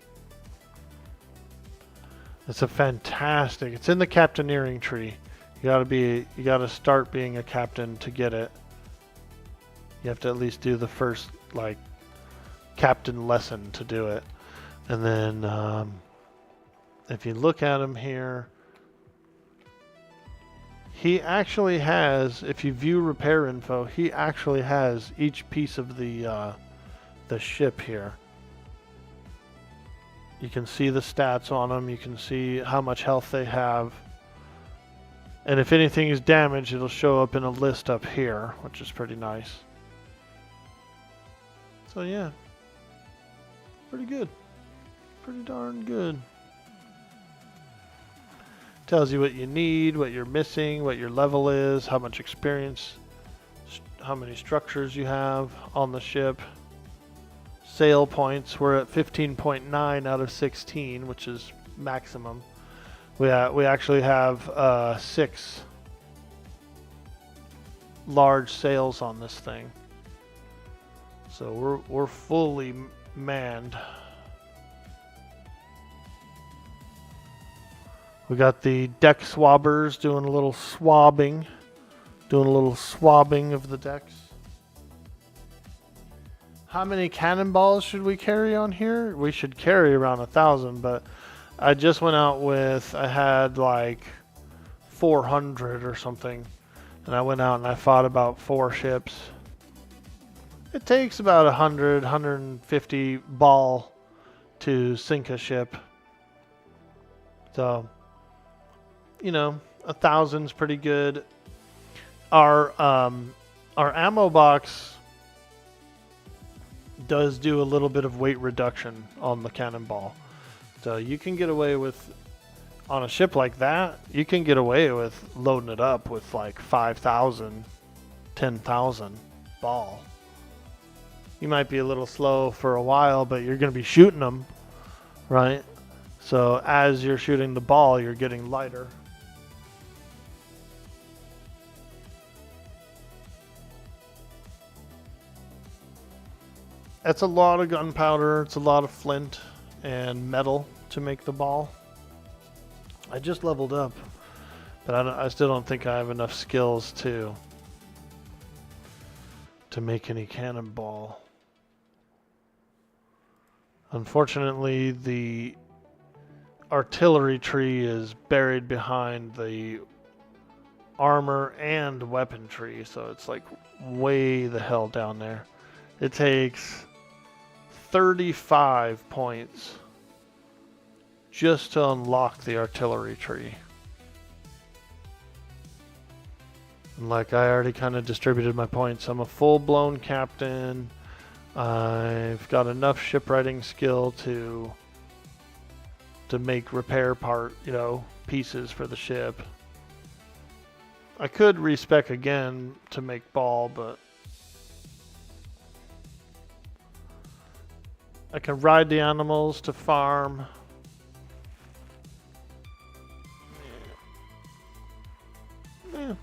A: It's a fantastic, it's in the captaineering tree. You gotta start being a captain to get it. You have to at least do the first like Captain Lesson to do it. And then if you look at him here, he actually has, if you view repair info, he actually has each piece of the ship here. You can see the stats on them. You can see how much health they have. And if anything is damaged, it'll show up in a list up here, which is pretty nice. So yeah, pretty good. Pretty darn good. Tells you what you need, what you're missing, what your level is, how much experience, how many structures you have on the ship. Sale points, we're at 15.9 out of 16, which is maximum. We actually have 6 large sails on this thing. So we're fully manned. We got the deck swabbers doing a little swabbing. Doing a little swabbing of the decks. How many cannonballs should we carry on here? We should carry around 1,000, but I just went out with, I had like 400 or something. And I went out and I fought about 4 ships. It takes about 100, 150 ball to sink a ship. So, you know, 1,000's pretty good. Our ammo box does do a little bit of weight reduction on the cannonball. So you can get away with, on a ship like that, you can get away with loading it up with like 5,000, 10,000 ball. You might be a little slow for a while, but you're going to be shooting them, right? So as you're shooting the ball, you're getting lighter. It's a lot of gunpowder, it's a lot of flint and metal to make the ball. I just leveled up, but I still don't think I have enough skills to make any cannonball. Unfortunately, the artillery tree is buried behind the armor and weapon tree, so it's like way the hell down there. It takes 35 points just to unlock the artillery tree. And like I already kind of distributed my points. I'm a full-blown captain. I've got enough shipwriting skill to make repair pieces for the ship. I could respec again to make ball, but I can ride the animals to farm. Yeah.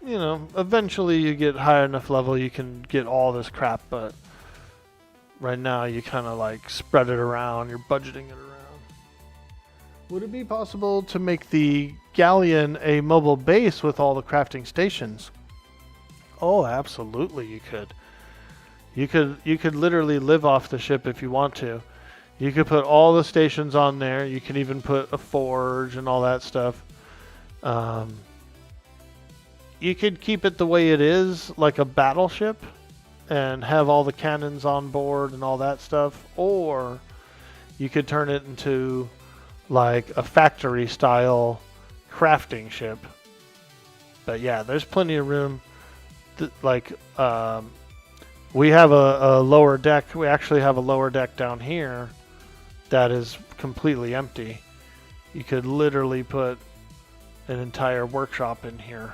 A: You know, eventually you get high enough level you can get all this crap, but right now you kind of like spread it around, you're budgeting it around. Would it be possible to make the galleon a mobile base with all the crafting stations? Oh, absolutely you could. You could literally live off the ship if you want to. You could put all the stations on there. You can even put a forge and all that stuff. You could keep it the way it is, like a battleship, and have all the cannons on board and all that stuff. Or you could turn it into like a factory style crafting ship. But yeah, there's plenty of room. We have a lower deck. We actually have a lower deck down here that is completely empty. You could literally put an entire workshop in here.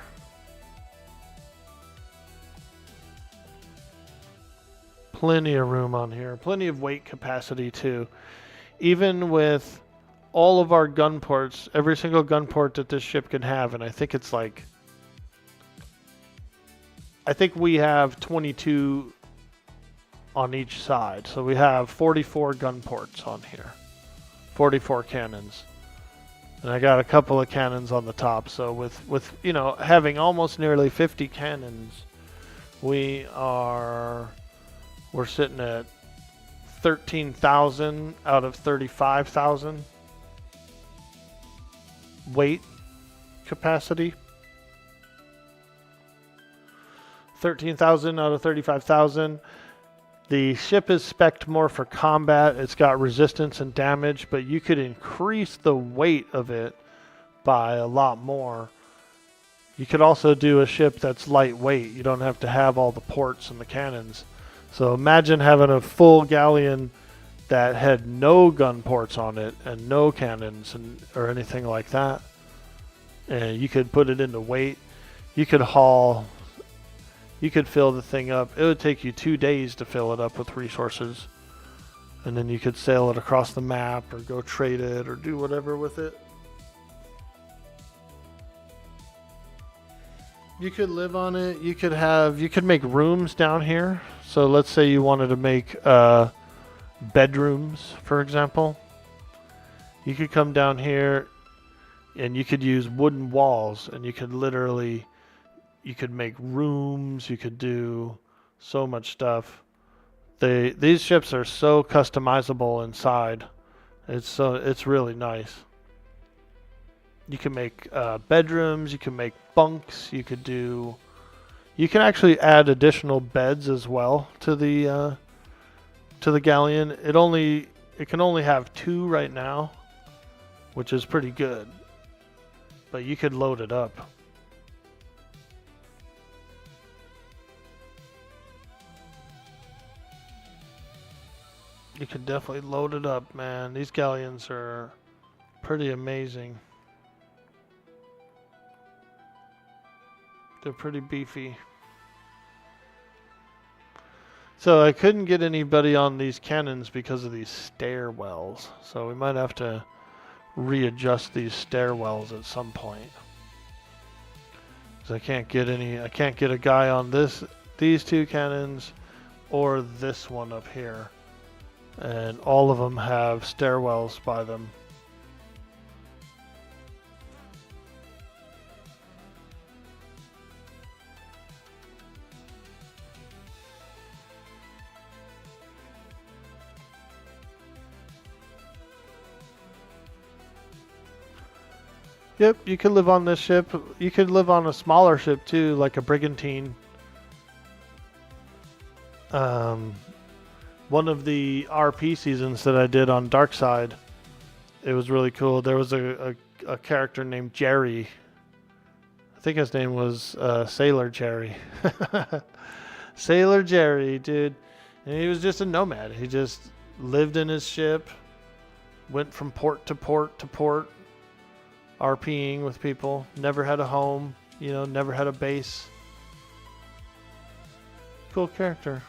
A: Plenty of room on here. Plenty of weight capacity too. Even with all of our gun ports, every single gun port that this ship can have, and I think it's like, I think we have 22 on each side. So we have 44 gun ports on here. 44 cannons. And I got a couple of cannons on the top. So with you know, having almost nearly 50 cannons, we are We're sitting at 13,000 out of 35,000 weight capacity. 13,000 out of 35,000. The ship is spec'd more for combat. It's got resistance and damage, but you could increase the weight of it by a lot more. You could also do a ship that's lightweight. You don't have to have all the ports and the cannons. So imagine having a full galleon that had no gun ports on it and no cannons or anything like that. And you could put it into weight. You could fill the thing up. It would take you 2 days to fill it up with resources. And then you could sail it across the map or go trade it or do whatever with it. You could live on it. You could make rooms down here. So let's say you wanted to make bedrooms, for example. You could come down here and you could use wooden walls, and you could make rooms. You could do so much stuff. These ships are so customizable inside. It's really nice. You can make bedrooms. You can make bunks. You can actually add additional beds as well to the galleon. It can only have 2 right now, which is pretty good. But you could load it up. You could definitely load it up, man. These galleons are pretty amazing. They're pretty beefy. So I couldn't get anybody on these cannons because of these stairwells. So we might have to readjust these stairwells at some point. Because I can't get a guy on these 2 cannons or this one up here. And all of them have stairwells by them. Yep, you could live on this ship. You could live on a smaller ship too, like a brigantine. One of the RP seasons that I did on Darkside, it was really cool. There was a character named Jerry. I think his name was Sailor Jerry. Sailor Jerry, dude. And he was just a nomad. He just lived in his ship, went from port to port to port, RPing with people, never had a home, never had a base. Cool character.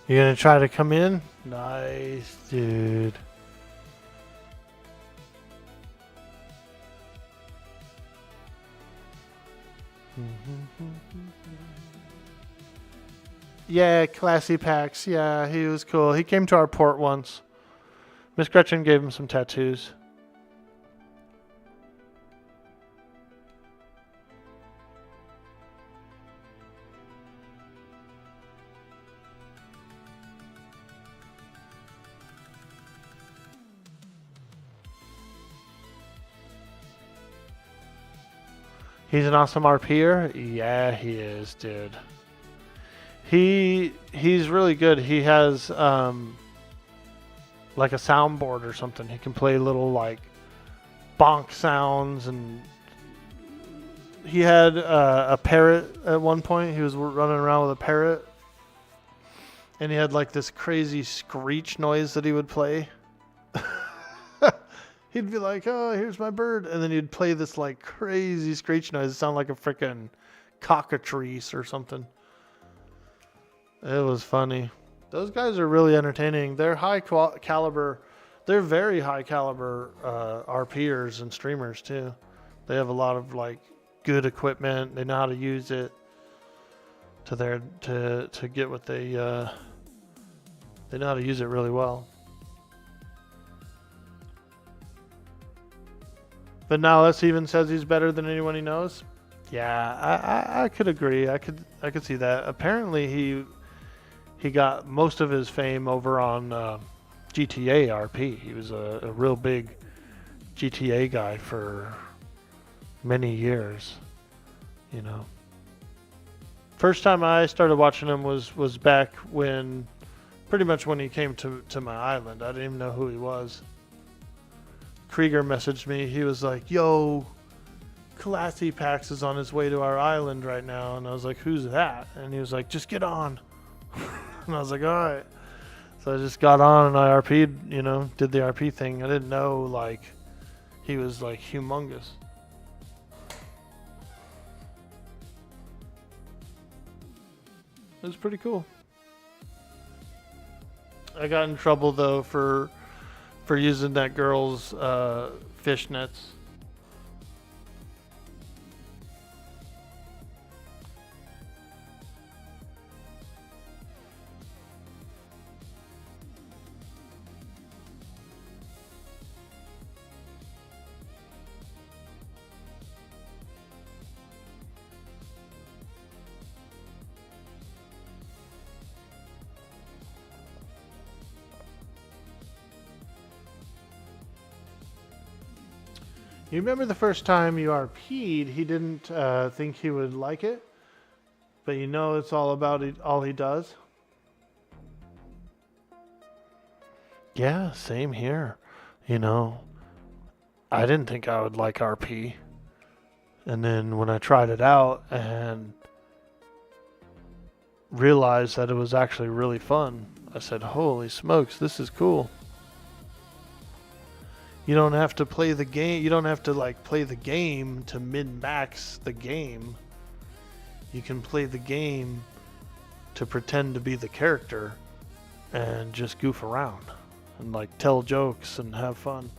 A: You gonna try to come in? Nice, dude. Yeah, Classy Pax. Yeah, he was cool. He came to our port once. Miss Gretchen gave him some tattoos. He's an awesome RPer? Yeah, he is, dude. He's really good. He has like a soundboard or something. He can play little like bonk sounds, and he had a parrot at one point. He was running around with a parrot, and he had like this crazy screech noise that he would play. He'd be like, "Oh, here's my bird," and then he'd play this like crazy screech noise. It sounded like a freaking cockatrice or something. It was funny. Those guys are really entertaining. They're high caliber. They're very high caliber RPers and streamers too. They have a lot of like good equipment. They know how to use it to their to get what they know how to use it really well. But now Les even says he's better than anyone he knows. Yeah, I could agree. I could see that. Apparently he got most of his fame over on GTA RP. He was a real big GTA guy for many years. You know. First time I started watching him was back when, pretty much when he came to my island. I didn't even know who he was. Krieger messaged me. He was like, "Yo, Classy Pax is on his way to our island right now." And I was like, "Who's that?" And he was like, "Just get on." And I was like, "All right." So I just got on and I RP'd, you know, did the RP thing. I didn't know, like, he was, like, humongous. It was pretty cool. I got in trouble, though, for using that girl's fishnets. You remember the first time you RP'd, he didn't think he would like it, but you know it's all about all he does? Yeah, same here. You know, I didn't think I would like RP. And then when I tried it out and realized that it was actually really fun, I said, "Holy smokes, this is cool." You don't have to play the game. You don't have to like play the game to min-max the game. You can play the game to pretend to be the character and just goof around and like tell jokes and have fun.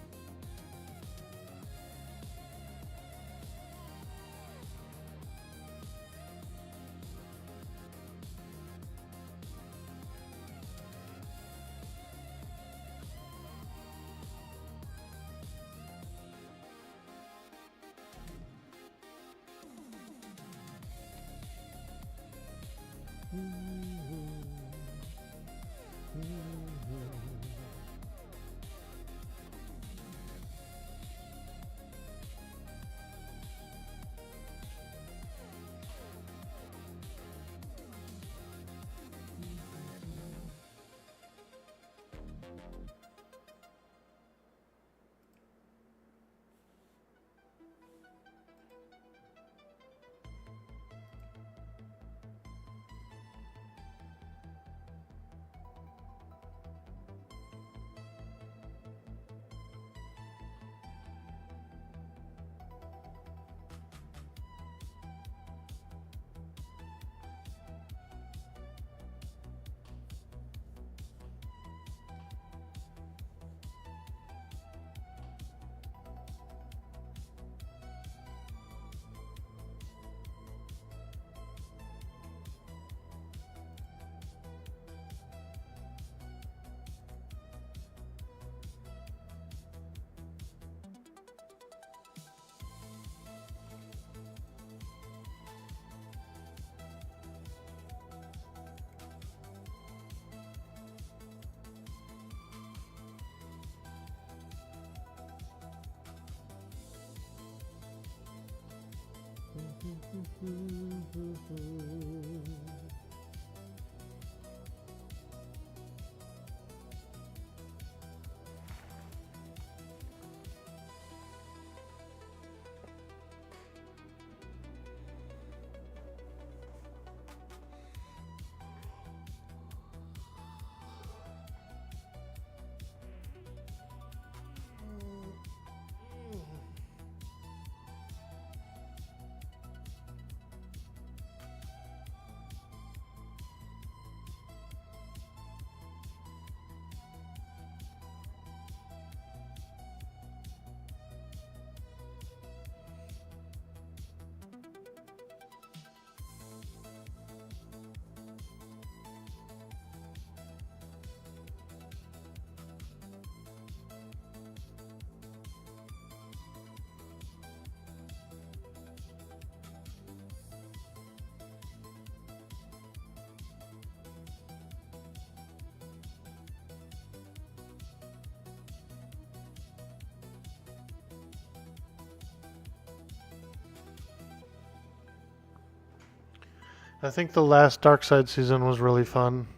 A: I think the last Dark Side season was really fun,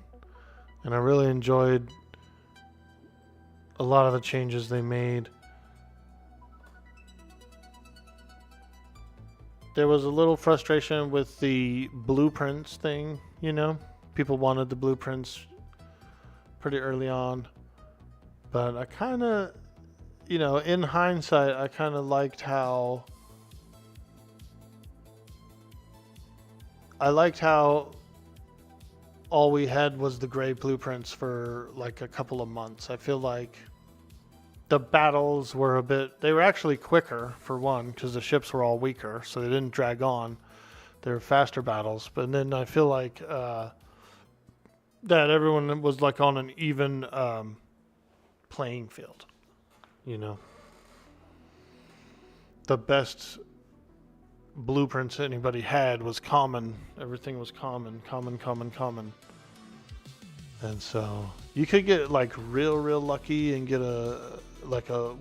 A: and I really enjoyed a lot of the changes they made. There was a little frustration with the blueprints thing, you know? People wanted the blueprints pretty early on. But I kind of, you know, in hindsight, I kind of liked how... all we had was the gray blueprints for like a couple of months. I feel like the battles were they were actually quicker for one, because the ships were all weaker, so they didn't drag on. They were faster battles. But then I feel like that everyone was like on an even playing field, you know. The best blueprints anybody had was common. Everything was common. And so you could get like real lucky and get a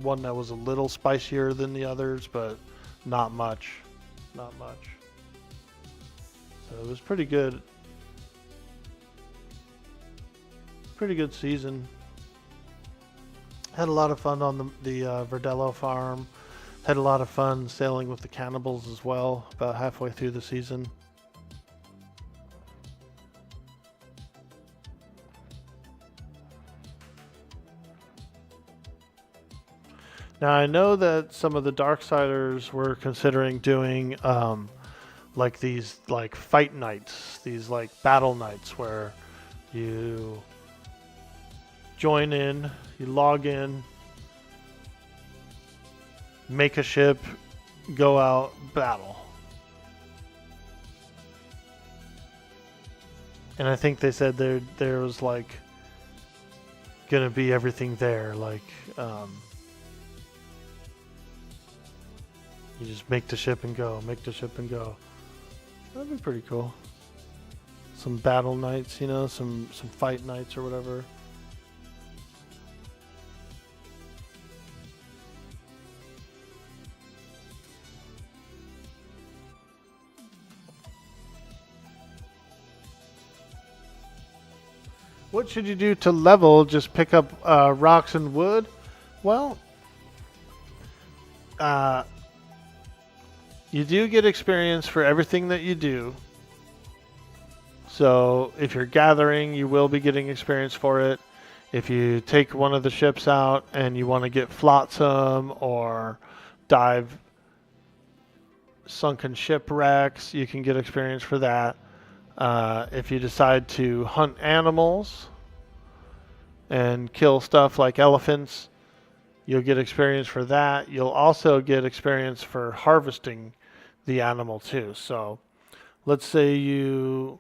A: one that was a little spicier than the others, but not much. So it was pretty good. Pretty good season. Had a lot of fun on the Verdello farm. Had a lot of fun sailing with the cannibals as well, about halfway through the season. Now I know that some of the Darksiders were considering doing like these like fight nights, these like battle nights where you join in, you log in, make a ship, go out, battle. And I think they said there was like gonna be everything there, like you just make the ship and go, That'd be pretty cool. Some battle nights, you know, some fight nights or whatever. What should you do to level? Just pick up rocks and wood? Well, you do get experience for everything that you do. So if you're gathering, you will be getting experience for it. If you take one of the ships out and you want to get flotsam or dive sunken shipwrecks, you can get experience for that. If you decide to hunt animals and kill stuff like elephants, you'll get experience for that. You'll also get experience for harvesting the animal too. So let's say you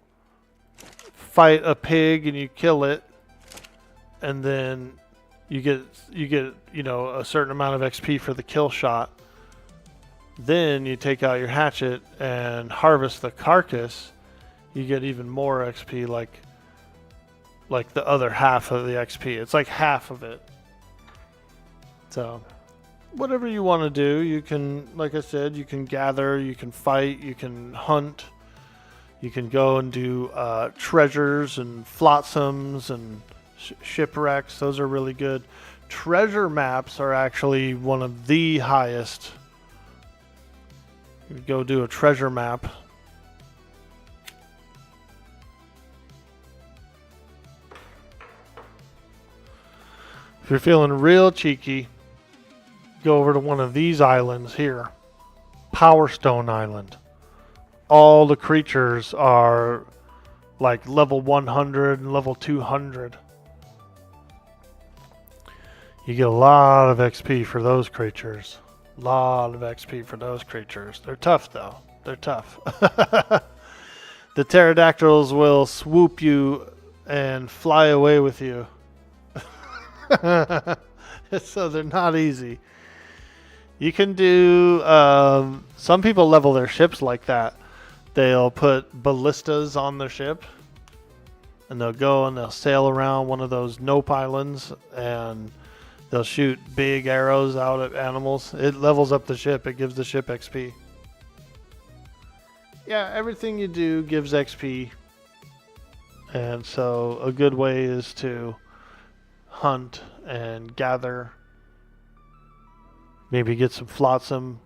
A: fight a pig and you kill it, and then you get you know a certain amount of XP for the kill shot. Then you take out your hatchet and harvest the carcass. You get even more XP, like the other half of the XP. It's like half of it. So whatever you want to do, you can, like I said, you can gather, you can fight, you can hunt, you can go and do treasures and flotsams and shipwrecks. Those are really good. Treasure maps are actually one of the highest. You go do a treasure map. If you're feeling real cheeky, go over to one of these islands here. Power Stone Island. All the creatures are like level 100 and level 200. You get a lot of XP for those creatures. They're tough though. They're tough. The pterodactyls will swoop you and fly away with you. So they're not easy. You can do some people level their ships like that. They'll put ballistas on their ship and they'll go and they'll sail around one of those nope islands and they'll shoot big arrows out at animals. It levels up the ship. It gives the ship XP. Yeah, everything you do gives XP. And so a good way is to hunt and gather. Maybe get some flotsam.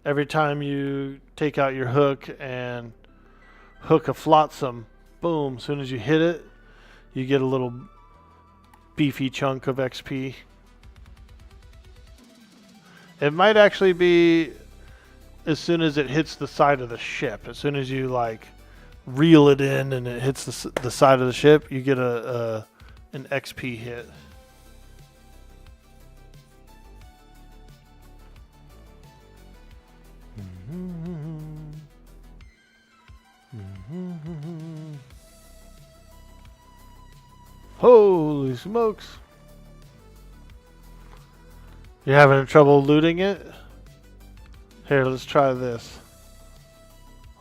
A: Every time you take out your hook and hook a flotsam, boom, as soon as you hit it, you get a little beefy chunk of XP. It might actually be as soon as it hits the side of the ship. As soon as you like reel it in and it hits the side of the ship, you get an XP hit. Holy smokes. You having trouble looting it? Here, let's try this.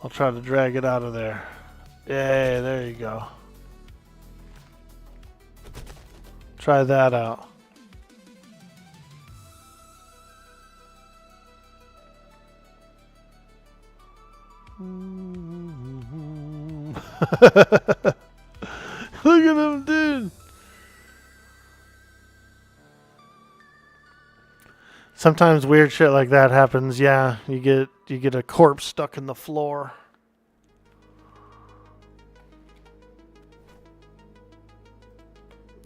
A: I'll try to drag it out of there. Yay, there you go. Try that out. Look at him, dude. Sometimes weird shit like that happens. Yeah, you get a corpse stuck in the floor.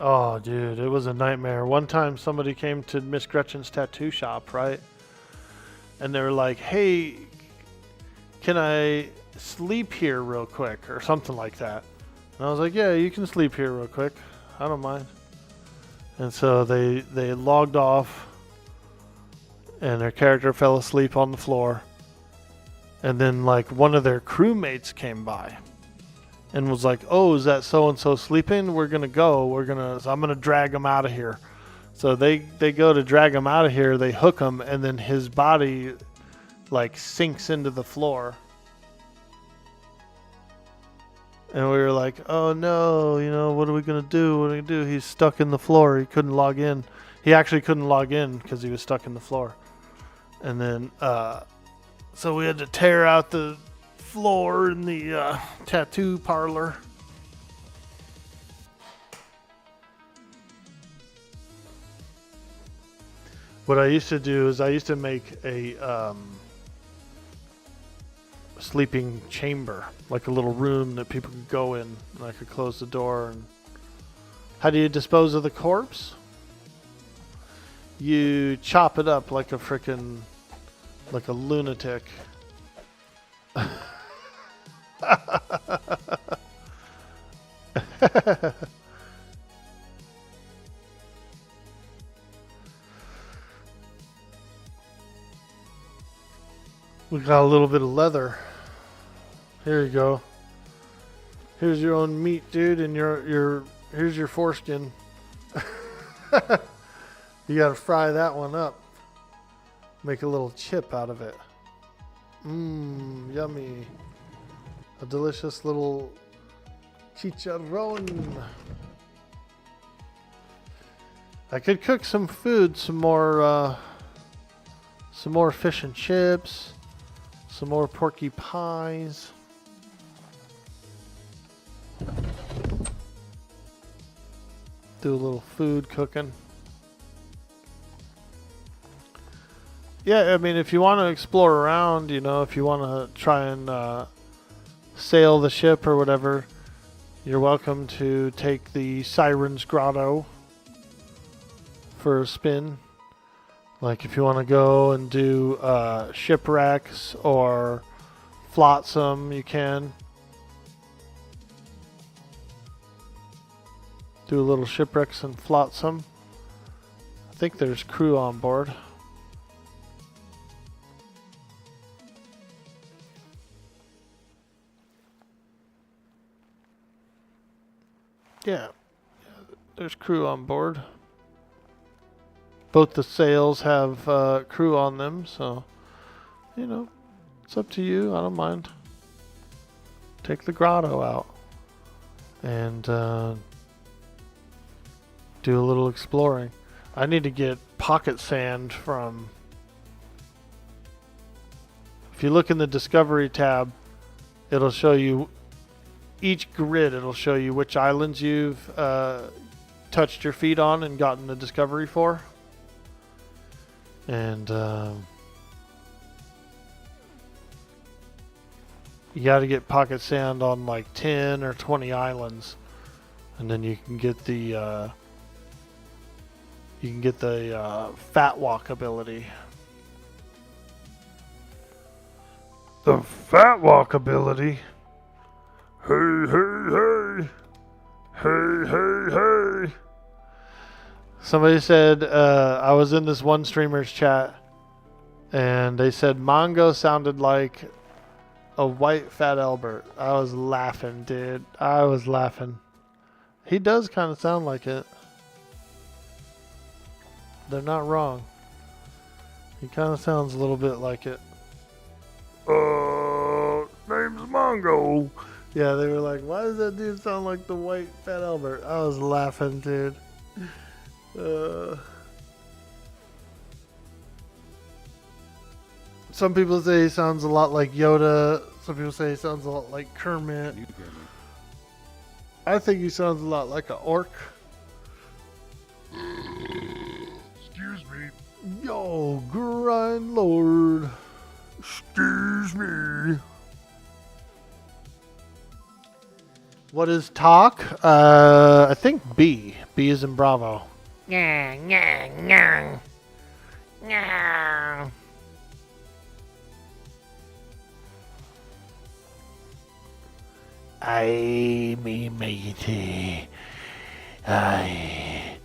A: Oh, dude, it was a nightmare. One time somebody came to Miss Gretchen's tattoo shop, right? And they were like, "Hey, can I sleep here real quick?" or something like that. And I was like, "Yeah, you can sleep here real quick. I don't mind." And so they logged off, and their character fell asleep on the floor. And then like one of their crewmates came by and was like, "Oh, is that so and so sleeping? We're gonna go. So I'm gonna drag him out of here." So they go to drag him out of here. They hook him, and then his body like sinks into the floor. And we were like, "Oh no, what are we gonna do? What are we gonna do?" He's stuck in the floor. He couldn't log in. He actually couldn't log in because he was stuck in the floor. And then, so we had to tear out the floor in the tattoo parlor. What I used to do is I used to make a sleeping chamber, like a little room that people could go in, and I could close the door. And how do you dispose of the corpse? You chop it up like a lunatic. We got a little bit of leather. Here you go. Here's your own meat, dude, and here's your foreskin. You gotta fry that one up. Make a little chip out of it. Mmm, yummy. A delicious little chicharron. I could cook some food, some more fish and chips, some more porky pies. Do a little food cooking. Yeah, I mean, if you want to explore around, if you want to try and sail the ship or whatever, you're welcome to take the Siren's Grotto for a spin. Like if you want to go and do shipwrecks or flotsam, you can. Do a little shipwrecks and flotsam. I think there's crew on board. Yeah, there's crew on board. Both the sails have crew on them, so, it's up to you. I don't mind. Take the grotto out and do a little exploring. I need to get pocket sand from... If you look in the Discovery tab, It'll show you each grid. It'll show you which islands you've touched your feet on and gotten the discovery for. And you got to get pocket sand on like 10 or 20 islands, and then you can get the fat walk ability.
D: The fat walk ability. Hey, hey, hey. Hey, hey, hey.
A: Somebody said, I was in this one streamer's chat, and they said Mongo sounded like a white Fat Albert. I was laughing, dude. I was laughing. He does kind of sound like it. They're not wrong. He kind of sounds a little bit like it.
D: Name's Mongo.
A: Yeah, they were like, why does that dude sound like the white Fat Albert? I was laughing, dude. Some people say he sounds a lot like Yoda. Some people say he sounds a lot like Kermit. I think he sounds a lot like an orc.
D: Excuse me.
A: Yo, grind lord.
D: Excuse me.
A: What is talk? I think B. B is in Bravo.
B: Nyah, nyah, nyah. Nyah.
A: I, me, matey. I.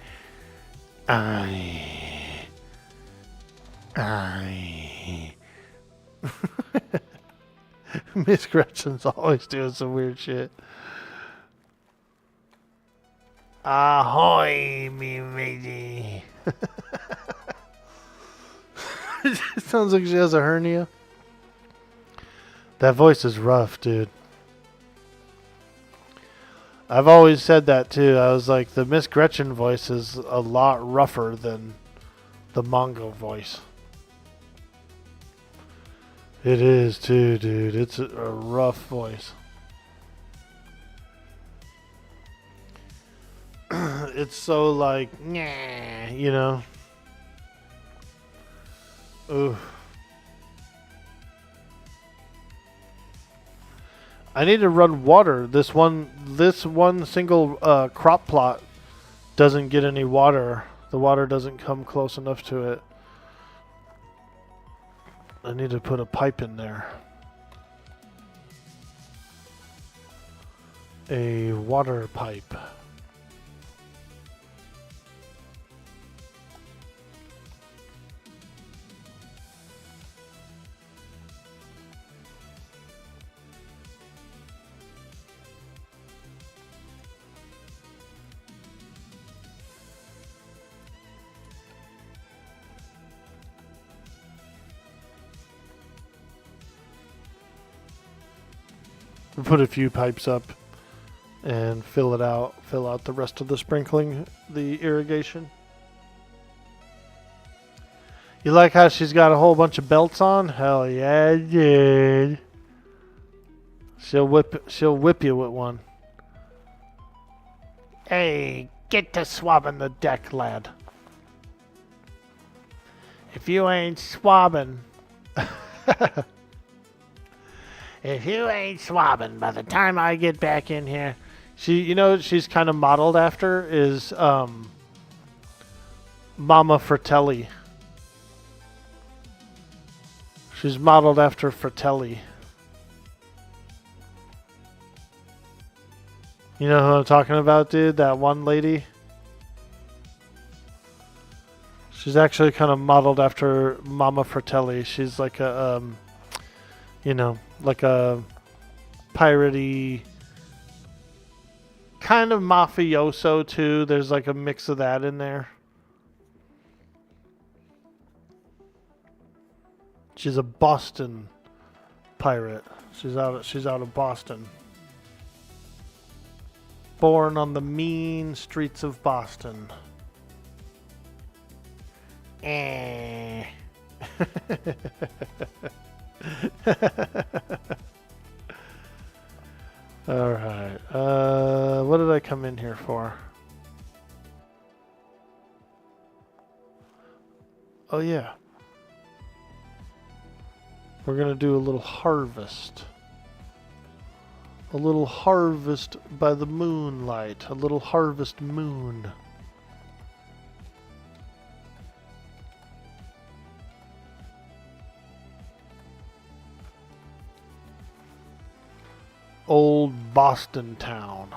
A: Miss Gretchen's always doing some weird shit. Ahoy, me matey. It sounds like she has a hernia. That voice is rough, dude. I've always said that too. I was like, the Miss Gretchen voice is a lot rougher than the Mongo voice. It is too, dude. It's a rough voice. It's so like, nah, you know. Ooh. I need to run water. This one single crop plot doesn't get any water. The water doesn't come close enough to it. I need to put a pipe in there. A water pipe. We'll put a few pipes up and fill out the rest of the sprinkling, the irrigation. You like how she's got a whole bunch of belts on? Hell yeah, dude. She'll whip you with one. Hey, get to swabbing the deck, lad. If you ain't swabbing... If you ain't swabbing by the time I get back in here... she's kind of modeled after is Mama Fratelli. She's modeled after Fratelli. You know who I'm talking about, dude? That one lady? She's actually kind of modeled after Mama Fratelli. She's like a, like a piratey, kind of mafioso too. There's like a mix of that in there. She's a Boston pirate. She's out of Boston. Born on the mean streets of Boston. Eh. Alright. What did I come in here for? Oh, yeah. We're going to do a little harvest. A little harvest by the moonlight. A little harvest moon. Old Boston town.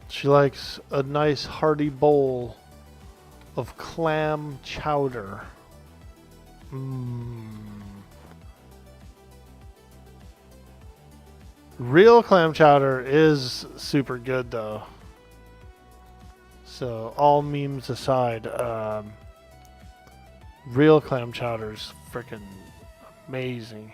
A: She likes a nice hearty bowl of clam chowder. Real clam chowder is super good though. So all memes aside, real clam chowder's freaking amazing.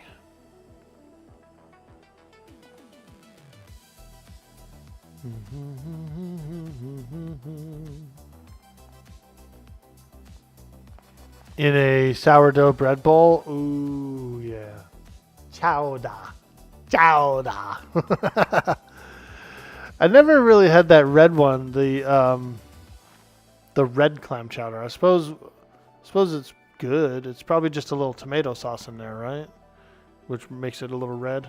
A: In a sourdough bread bowl, ooh yeah, chowder, chowder. I never really had that red one, the red clam chowder. I suppose it's good. It's probably just a little tomato sauce in there, right? Which makes it a little red.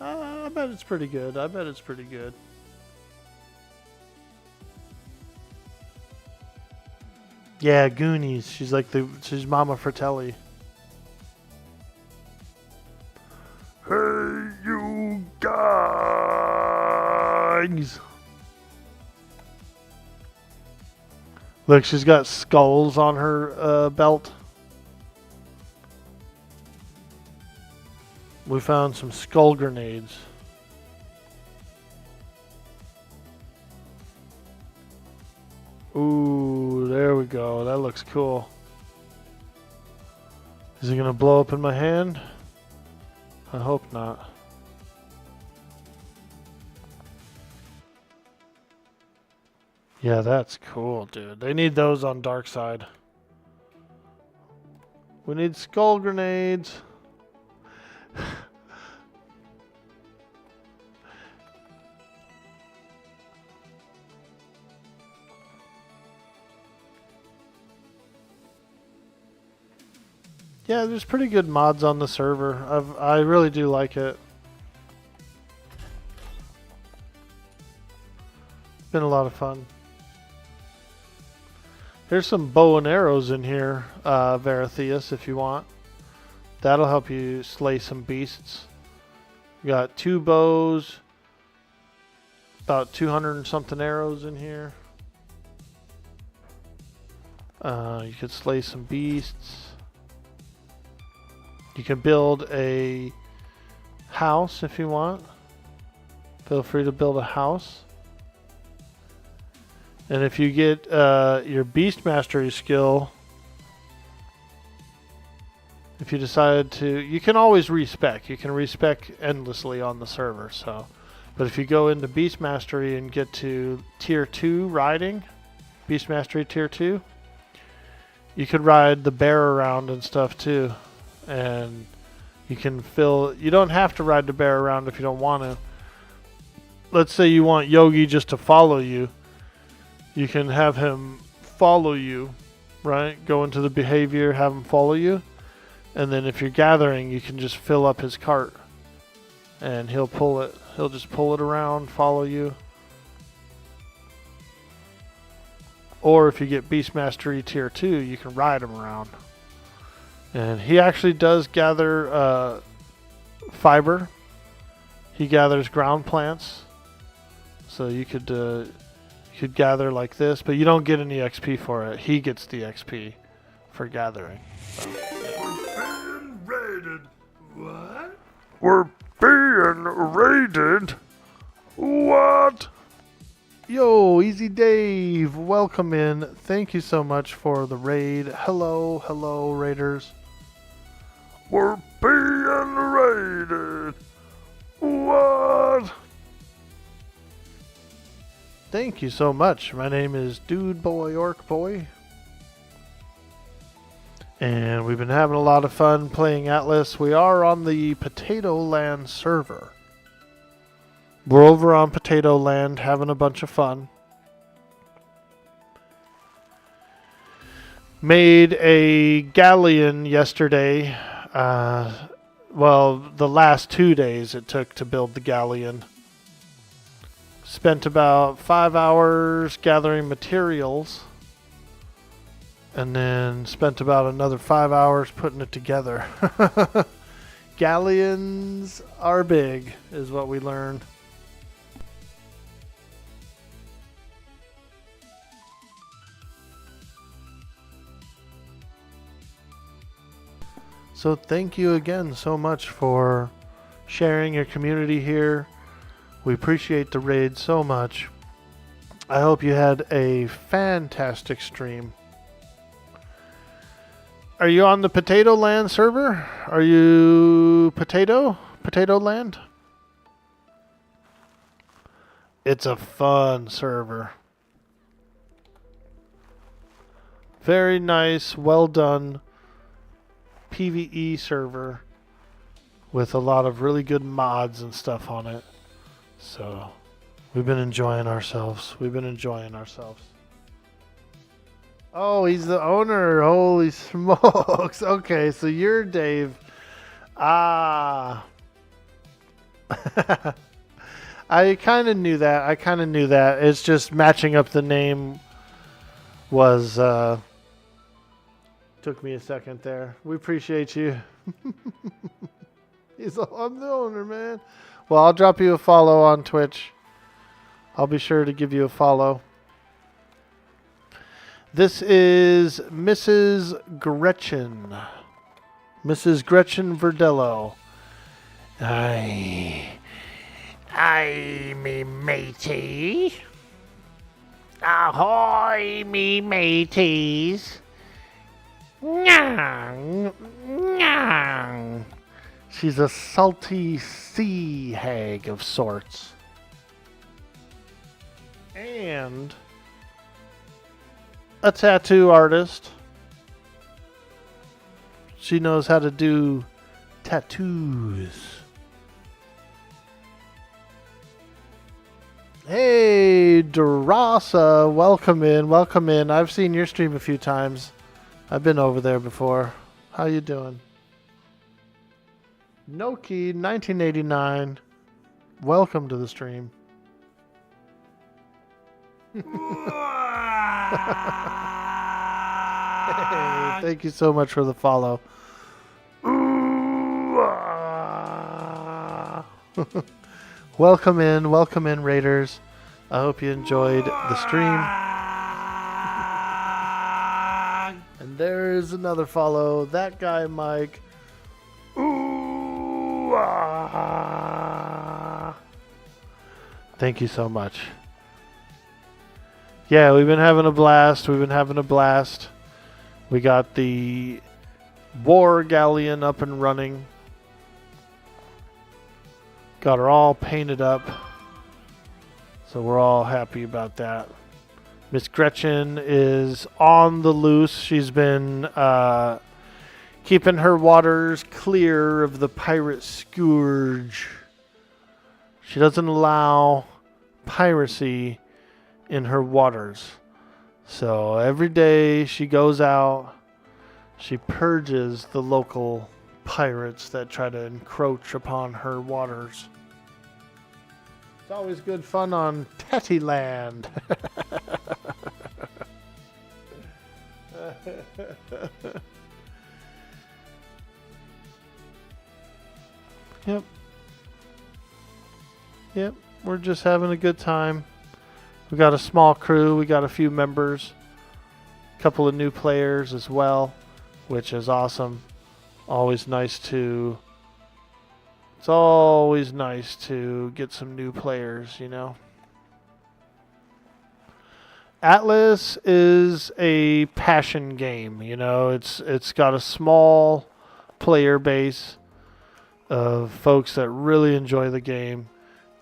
A: I bet it's pretty good. I bet it's pretty good. Yeah, Goonies. She's Mama Fratelli.
D: Hey, you guys!
A: Look, she's got skulls on her belt. We found some skull grenades. Ooh, there we go. That looks cool. Is it gonna blow up in my hand? I hope not. Yeah, that's cool, dude. They need those on Dark Side. We need skull grenades. Yeah, there's pretty good mods on the server. I really do like it. Been a lot of fun. There's some bow and arrows in here, Veratheus, if you want. That'll help you slay some beasts. We got 2 bows, about 200 and something arrows in here. You could slay some beasts. You can build a house if you want. Feel free to build a house. And if you get your Beast Mastery skill, if you decide to, you can always respec. You can respec endlessly on the server. So, but if you go into Beast Mastery and get to Tier 2 riding, Beast Mastery Tier 2, you could ride the bear around and stuff too. And you can you don't have to ride the bear around if you don't want to. Let's say you want Yogi just to follow you. You can have him follow you, right? Go into the behavior, have him follow you. And then if you're gathering, you can just fill up his cart. And he'll pull it. He'll just pull it around, follow you. Or if you get Beast Mastery Tier 2, you can ride him around. And he actually does gather fiber. He gathers ground plants. So you could gather like this, but you don't get any XP for it. He gets the XP for gathering. So, yeah.
D: Being raided. What? We're being raided? What?
A: Yo, Easy Dave, welcome in. Thank you so much for the raid. Hello, hello, raiders.
D: We're being raided. What?
A: Thank you so much. My name is Dude Boy Orc Boy. And we've been having a lot of fun playing Atlas. We are on the Potato Land server. We're over on Potato Land having a bunch of fun. Made a galleon yesterday. Well, the last 2 days it took to build the galleon. Spent about 5 hours gathering materials. And then spent about another 5 hours putting it together. Galleons are big, is what we learned. So thank you again so much for sharing your community here. We appreciate the raid so much. I hope you had a fantastic stream. Are you on the Potato Land server? Are you Potato Land? It's a fun server. Very nice, well done PvE server with a lot of really good mods and stuff on it. So we've been enjoying ourselves. Oh, he's the owner. Holy smokes. Okay, so you're Dave. Ah. I kind of knew that. It's just matching up the name was took me a second there. We appreciate you. I'm the owner, man. Well, I'll drop you a follow on Twitch. I'll be sure to give you a follow. This is Mrs. Gretchen. Mrs. Gretchen Verdello. Aye, me matey. Ahoy, me mateys. Nyang, nyang. She's a salty sea hag of sorts. And a tattoo artist. She knows how to do tattoos. Hey, Darasa, welcome in. I've seen your stream a few times. I've been over there before. How you doing? Noki 1989. Welcome to the stream. Hey, thank you so much for the follow. Welcome in, Raiders. I hope you enjoyed the stream. And there's another follow. That guy, Mike. Thank you so much. Yeah, we've been having a blast. We got the War Galleon up and running. Got her all painted up. So we're all happy about that. Miss Gretchen is on the loose. She's been keeping her waters clear of the pirate scourge. She doesn't allow piracy in her waters. So every day she goes out, she purges the local pirates that try to encroach upon her waters. It's always good fun on Tattyland. Yep, we're just having a good time. We got a small crew, we got a few members, a couple of new players as well, which is awesome. It's always nice to get some new players, you know. Atlas is a passion game, you know. It's got a small player base of folks that really enjoy the game.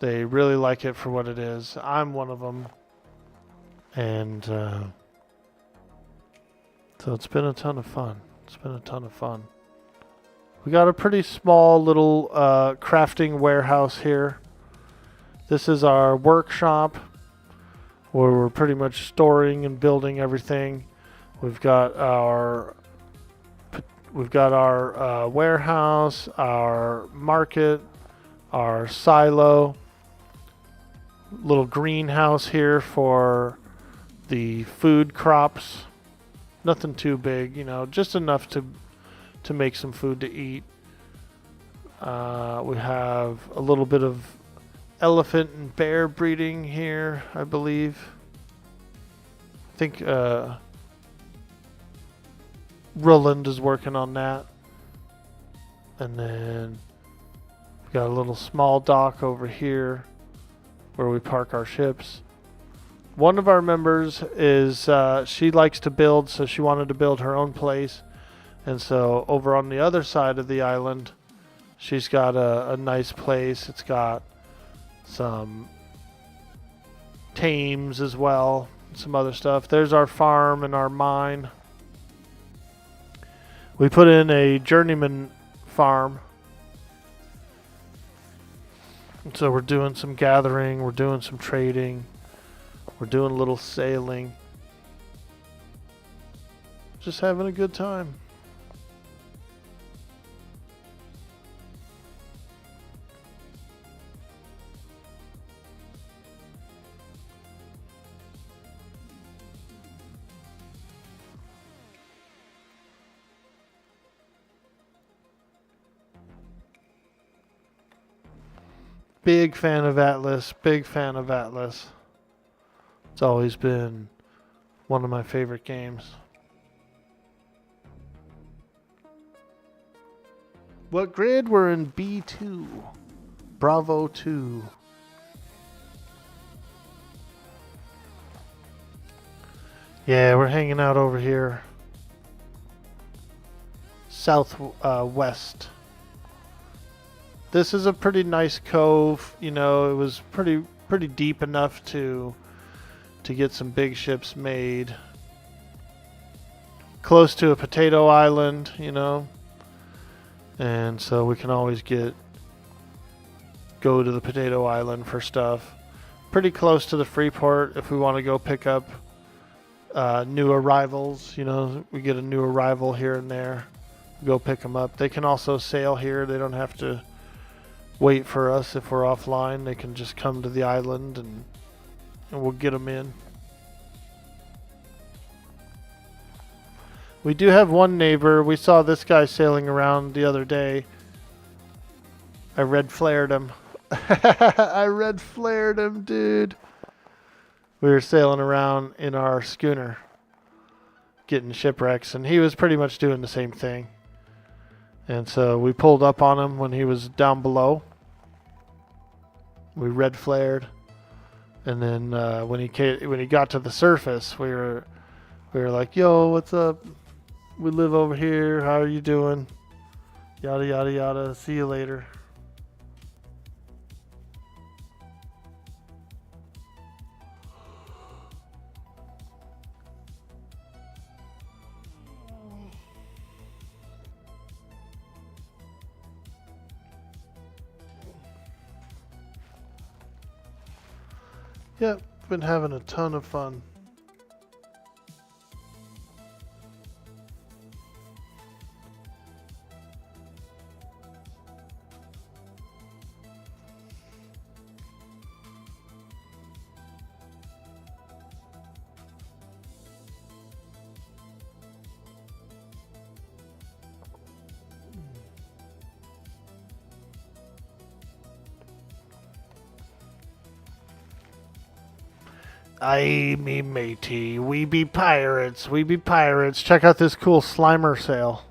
A: They really like it for what it is. I'm one of them. And so it's been a ton of fun. It's been a ton of fun. We got a pretty small little crafting warehouse here. This is our workshop where we're pretty much storing and building everything. We've got our warehouse, our market, our silo, little greenhouse here for the food crops. Nothing too big, you know, just enough to make some food to eat. We have a little bit of elephant and bear breeding here, I believe. I think Roland is working on that. And then we've got a little small dock over here where we park our ships. One of our members is, she likes to build, so she wanted to build her own place. And so over on the other side of the island, she's got a nice place. It's got some tames as well, some other stuff. There's our farm and our mine. We put in a journeyman farm. And so we're doing some gathering, we're doing some trading, we're doing a little sailing. Just having a good time. Big fan of Atlas, big fan of Atlas. It's always been one of my favorite games. What grid? We're in B2. Bravo 2. Yeah, we're hanging out over here. South west. This is a pretty nice cove. You know, it was pretty deep enough to get some big ships made. Close to a potato island, you know. And so we can always go to the potato island for stuff. Pretty close to the free port if we want to go pick up new arrivals. You know, we get a new arrival here and there. Go pick them up. They can also sail here. They don't have to wait for us if we're offline. They can just come to the island and we'll get them in. We do have one neighbor. We saw this guy sailing around the other day. I red flared him. I red flared him, dude. We were sailing around in our schooner getting shipwrecks, and he was pretty much doing the same thing. And so we pulled up on him when he was down below. We red flared, and then when he got to the surface, we were like, "Yo, what's up? We live over here. How are you doing? Yada yada yada. See you later." Yep, been having a ton of fun. Aye, me matey, we be pirates, we be pirates. Check out this cool Slimer sail.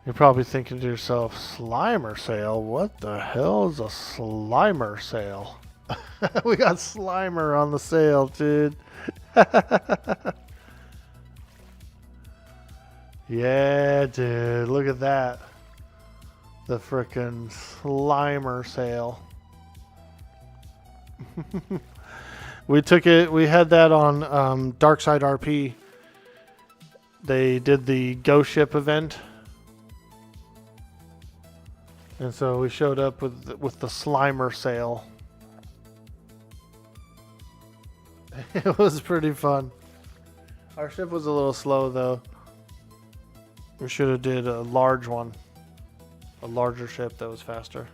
A: You're probably thinking to yourself, Slimer sail? What the hell is a Slimer sail? We got Slimer on the sail, dude. Yeah, dude, look at that. The frickin' Slimer sail. We took it. We had that on Dark Side RP. They did the Ghost Ship event, and so we showed up with the Slimer sale. It was pretty fun. Our ship was a little slow though. We should have did a large one, a larger ship that was faster.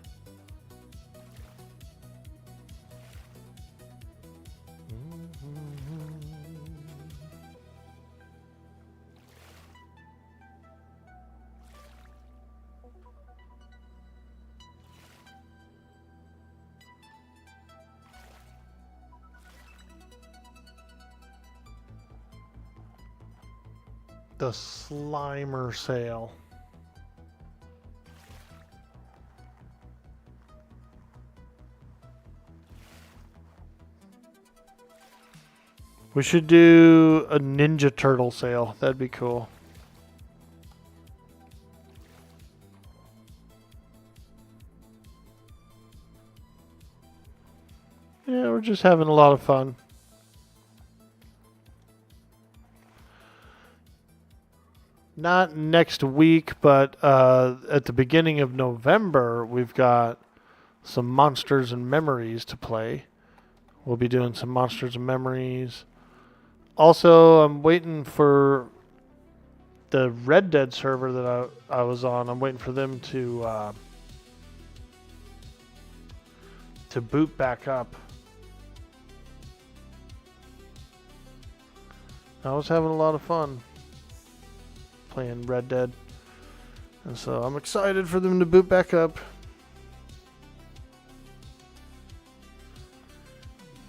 A: The Slimer sale. We should do a Ninja Turtle sale. That'd be cool. Yeah, we're just having a lot of fun. Not next week, but at the beginning of November, we've got some Monsters and Memories to play. We'll be doing some Monsters and Memories. Also, I'm waiting for the Red Dead server that I was on. I'm waiting for them to boot back up. I was having a lot of fun playing Red Dead, and so I'm excited for them to boot back up.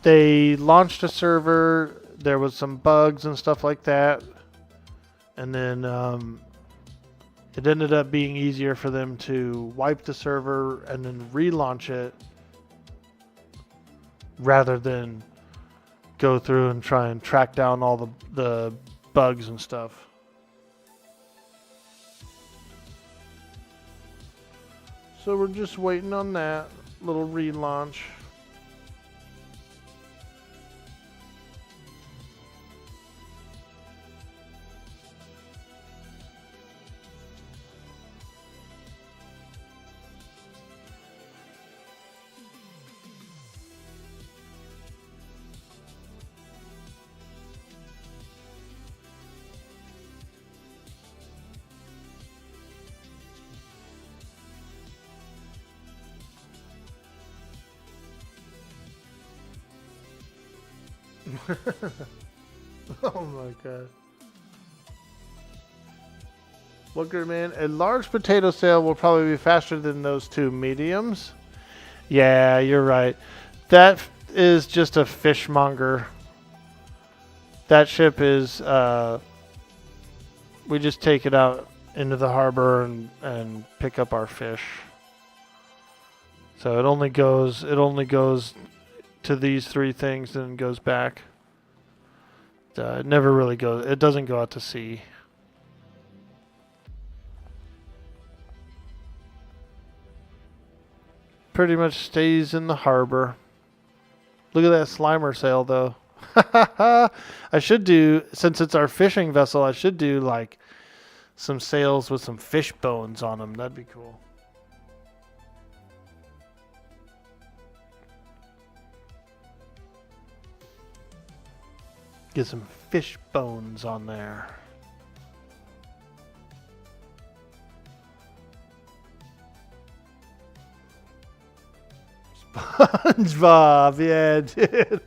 A: They launched a server, there was some bugs and stuff like that, and then it ended up being easier for them to wipe the server and then relaunch it rather than go through and try and track down all the bugs and stuff. So we're just waiting on that little relaunch. Oh my god. Booker man, a large potato sale will probably be faster than those two mediums. Yeah, you're right. That is just a fishmonger. That ship is we just take it out into the harbor and pick up our fish. So it only goes to these three things and goes back. It never really goes. It doesn't go out to sea. Pretty much stays in the harbor. Look at that Slimer sail, though. I should do, since it's our fishing vessel, I should do like some sails with some fish bones on them. That'd be cool. Get some fish bones on there. SpongeBob, yeah, dude.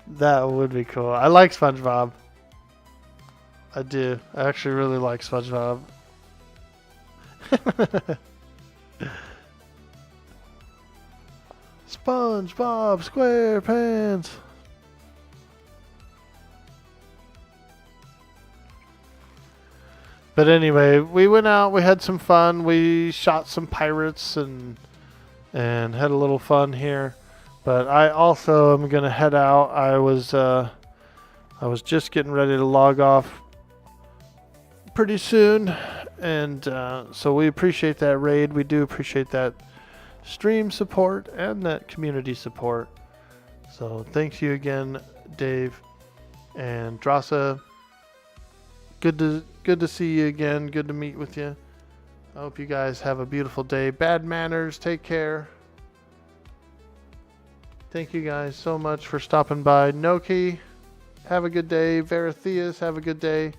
A: That would be cool. I like SpongeBob. I do. I actually really like SpongeBob. SpongeBob SquarePants. But anyway, we went out, we had some fun, we shot some pirates and had a little fun here. But I also am gonna head out. I was just getting ready to log off pretty soon, and so we appreciate that raid. We do appreciate that stream support and that community support. So thank you again, Dave and Drasa. Good to see you again. Good to meet with you. I hope you guys have a beautiful day. Bad manners. Take care. Thank you guys so much for stopping by. Noki, have a good day. Veratheus, have a good day.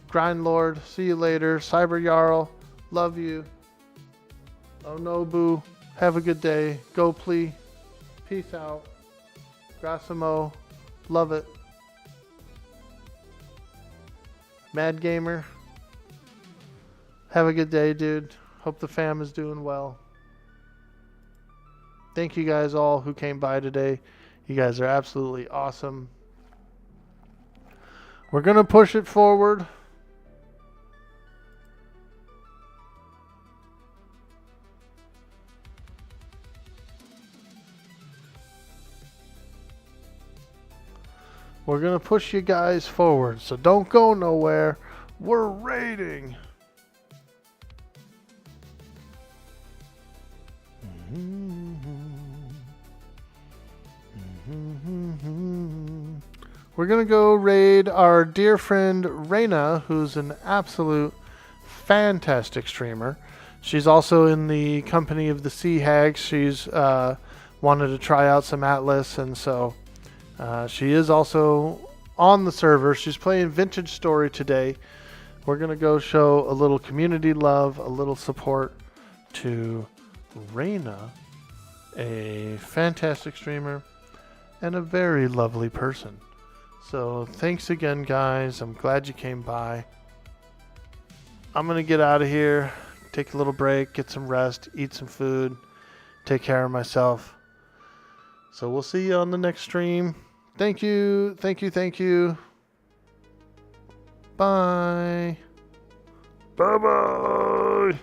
A: Grindlord, see you later. Cyber Jarl, love you. Onobu, have a good day. Gopli, peace out. Grassimo, love it. Mad Gamer, have a good day, dude. Hope the fam is doing well. Thank you guys all who came by today. You guys are absolutely awesome. We're going to push it forward. We're going to push you guys forward, so don't go nowhere. We're raiding. We're going to go raid our dear friend Reyna, who's an absolute fantastic streamer. She's also in the company of the Sea Hags. She's wanted to try out some Atlas, and so she is also on the server. She's playing Vintage Story today. We're going to go show a little community love, a little support to Reyna, a fantastic streamer and a very lovely person. So thanks again, guys. I'm glad you came by. I'm going to get out of here, take a little break, get some rest, eat some food, take care of myself. So we'll see you on the next stream. Thank you. Thank you. Thank you. Bye.
D: Bye-bye.